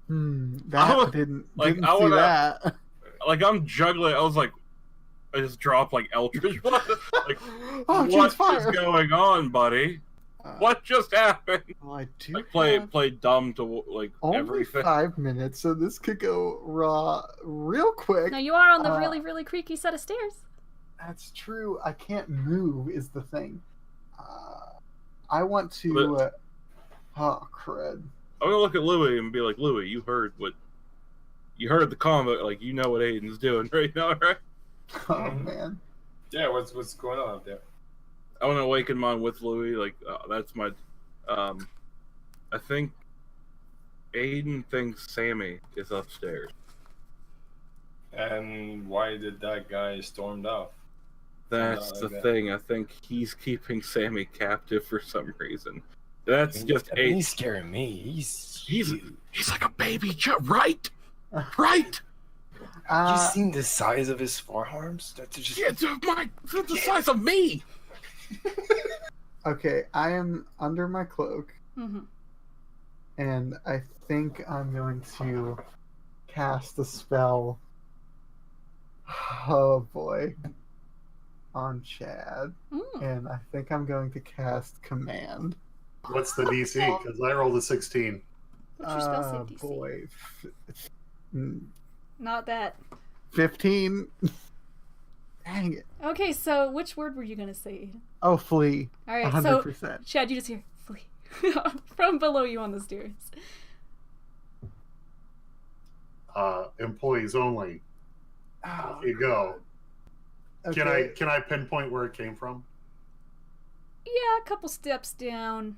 That didn't I see wanna, that. Like, I'm juggling. I was like, I just dropped like Eldritch. Like, Oh, what fire. is going on, buddy? What just happened? Well, I do Like, play dumb to like only everything. 5 minutes, so this could go raw real quick. Now you are on the really, really creaky set of stairs. That's true. I can't move is the thing. I want to... oh, crud. I'm gonna look at Loowee and be like, Loowee, you heard the combo, like, you know what Ayden's doing right now, right? Oh, man. Yeah, what's going on up there? I want to awaken mine with Loowee. Like, that's my. I think Ayden thinks Sammy is upstairs. And why did that guy stormed off? That's the thing. I think he's keeping Sammy captive for some reason. That's just Ayden. He's scaring me. He's like a baby, right? Right. You seen the size of his forearms? That's just it's the size of me. Okay, I am under my cloak, Mm-hmm. and I think I'm going to cast a spell. Oh boy, on Chad, and I think I'm going to cast Command. What's the DC? Because I rolled a 16. What's your spell save DC? Boy, Not that. 15. Dang it. Okay, so which word were you gonna say? Oh, flee. All right, 100%. so Chad, you just hear flee from below you on the stairs. Employees only. Oh, Here you go. okay. Can I pinpoint where it came from? Yeah, a couple steps down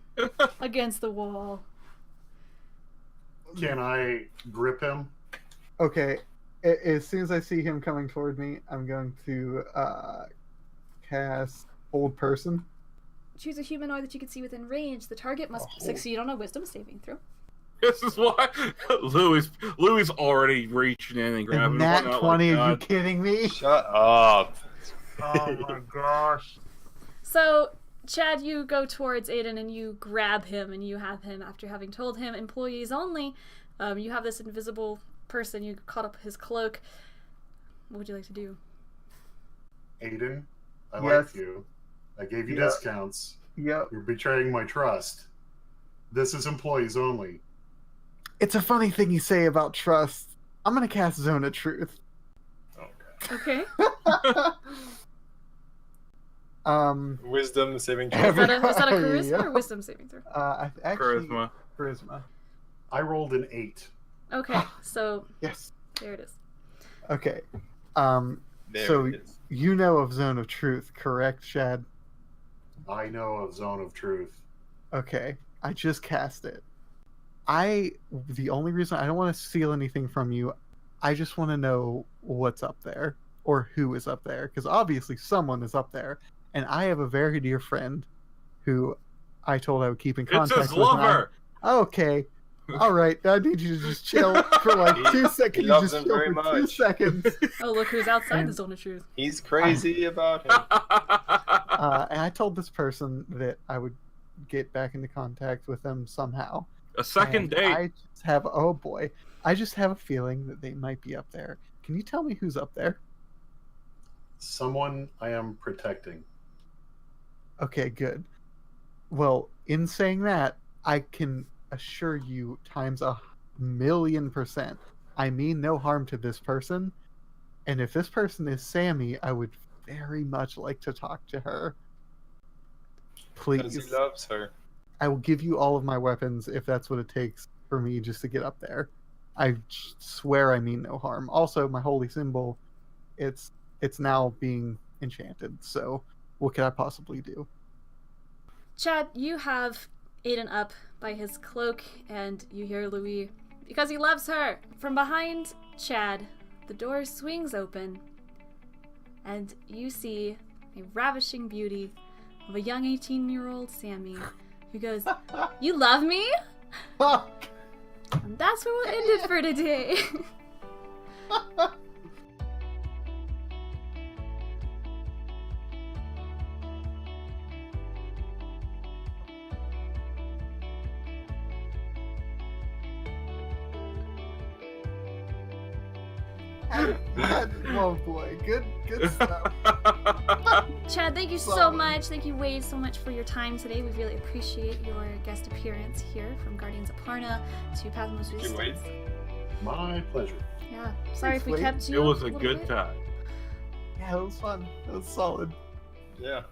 against the wall. Can I grip him? Okay. As soon as I see him coming toward me, I'm going to cast Hold Person. Choose a humanoid that you can see within range. The target must succeed on a Wisdom saving throw. This is why Louie's already reaching in and grabbing. Nat 20, are you kidding me? Shut up. Oh my gosh. So, Chad, you go towards Ayden and you grab him, and you have him, after having told him employees only, you have this invisible person, you caught up his cloak. What would you like to do? Ayden, I Yes. like you. I gave you Yeah. discounts. Yep. You're betraying my trust. This is employees only. It's a funny thing you say about trust. I'm going to cast Zone of Truth. Okay. Wisdom saving throw. Is that a charisma or Wisdom saving throw? Actually, Charisma. Charisma. I rolled an 8. Okay, so Yes. there it is. Okay. There So it is. you know of Zone of Truth, correct, Shad? I know of Zone of Truth. Okay. I just cast it. The only reason I don't want to steal anything from you, I just want to know what's up there or who is up there, because obviously someone is up there, and I have a very dear friend who I told I would keep in contact It's his with. lover. Okay. All right. I need you to just chill for like 2 seconds. He You loves just him chill very for 2 much. seconds. Oh, look who's outside the Zone of Truth. He's crazy about him. And I told this person that I would get back into contact with them somehow. A second And date. I just have a feeling that they might be up there. Can you tell me who's up there? Someone I am protecting. Okay, good. Well, in saying that, I can assure you times 1,000,000%. I mean no harm to this person. And if this person is Sammy, I would very much like to talk to her. Because Please. he loves her. I will give you all of my weapons if that's what it takes for me just to get up there. I swear I mean no harm. Also, my holy symbol, it's now being enchanted. So, what could I possibly do? Chad, you have Ayden up by his cloak, and you hear Loowee, because he loves her. From behind Chad, the door swings open, and you see a ravishing beauty of a young 18-year-old Sammy, who goes, "You love me?" And that's where we'll end it for today. Oh boy, good stuff. Chad, thank you so much. Thank you, Wade, so much for your time today. We really appreciate your guest appearance here, from Guardians of Parna to Path of Resistance. Wade. My pleasure. Yeah, sorry if we kept you. It was a little good bit. time. Yeah, it was fun. It was solid. Yeah.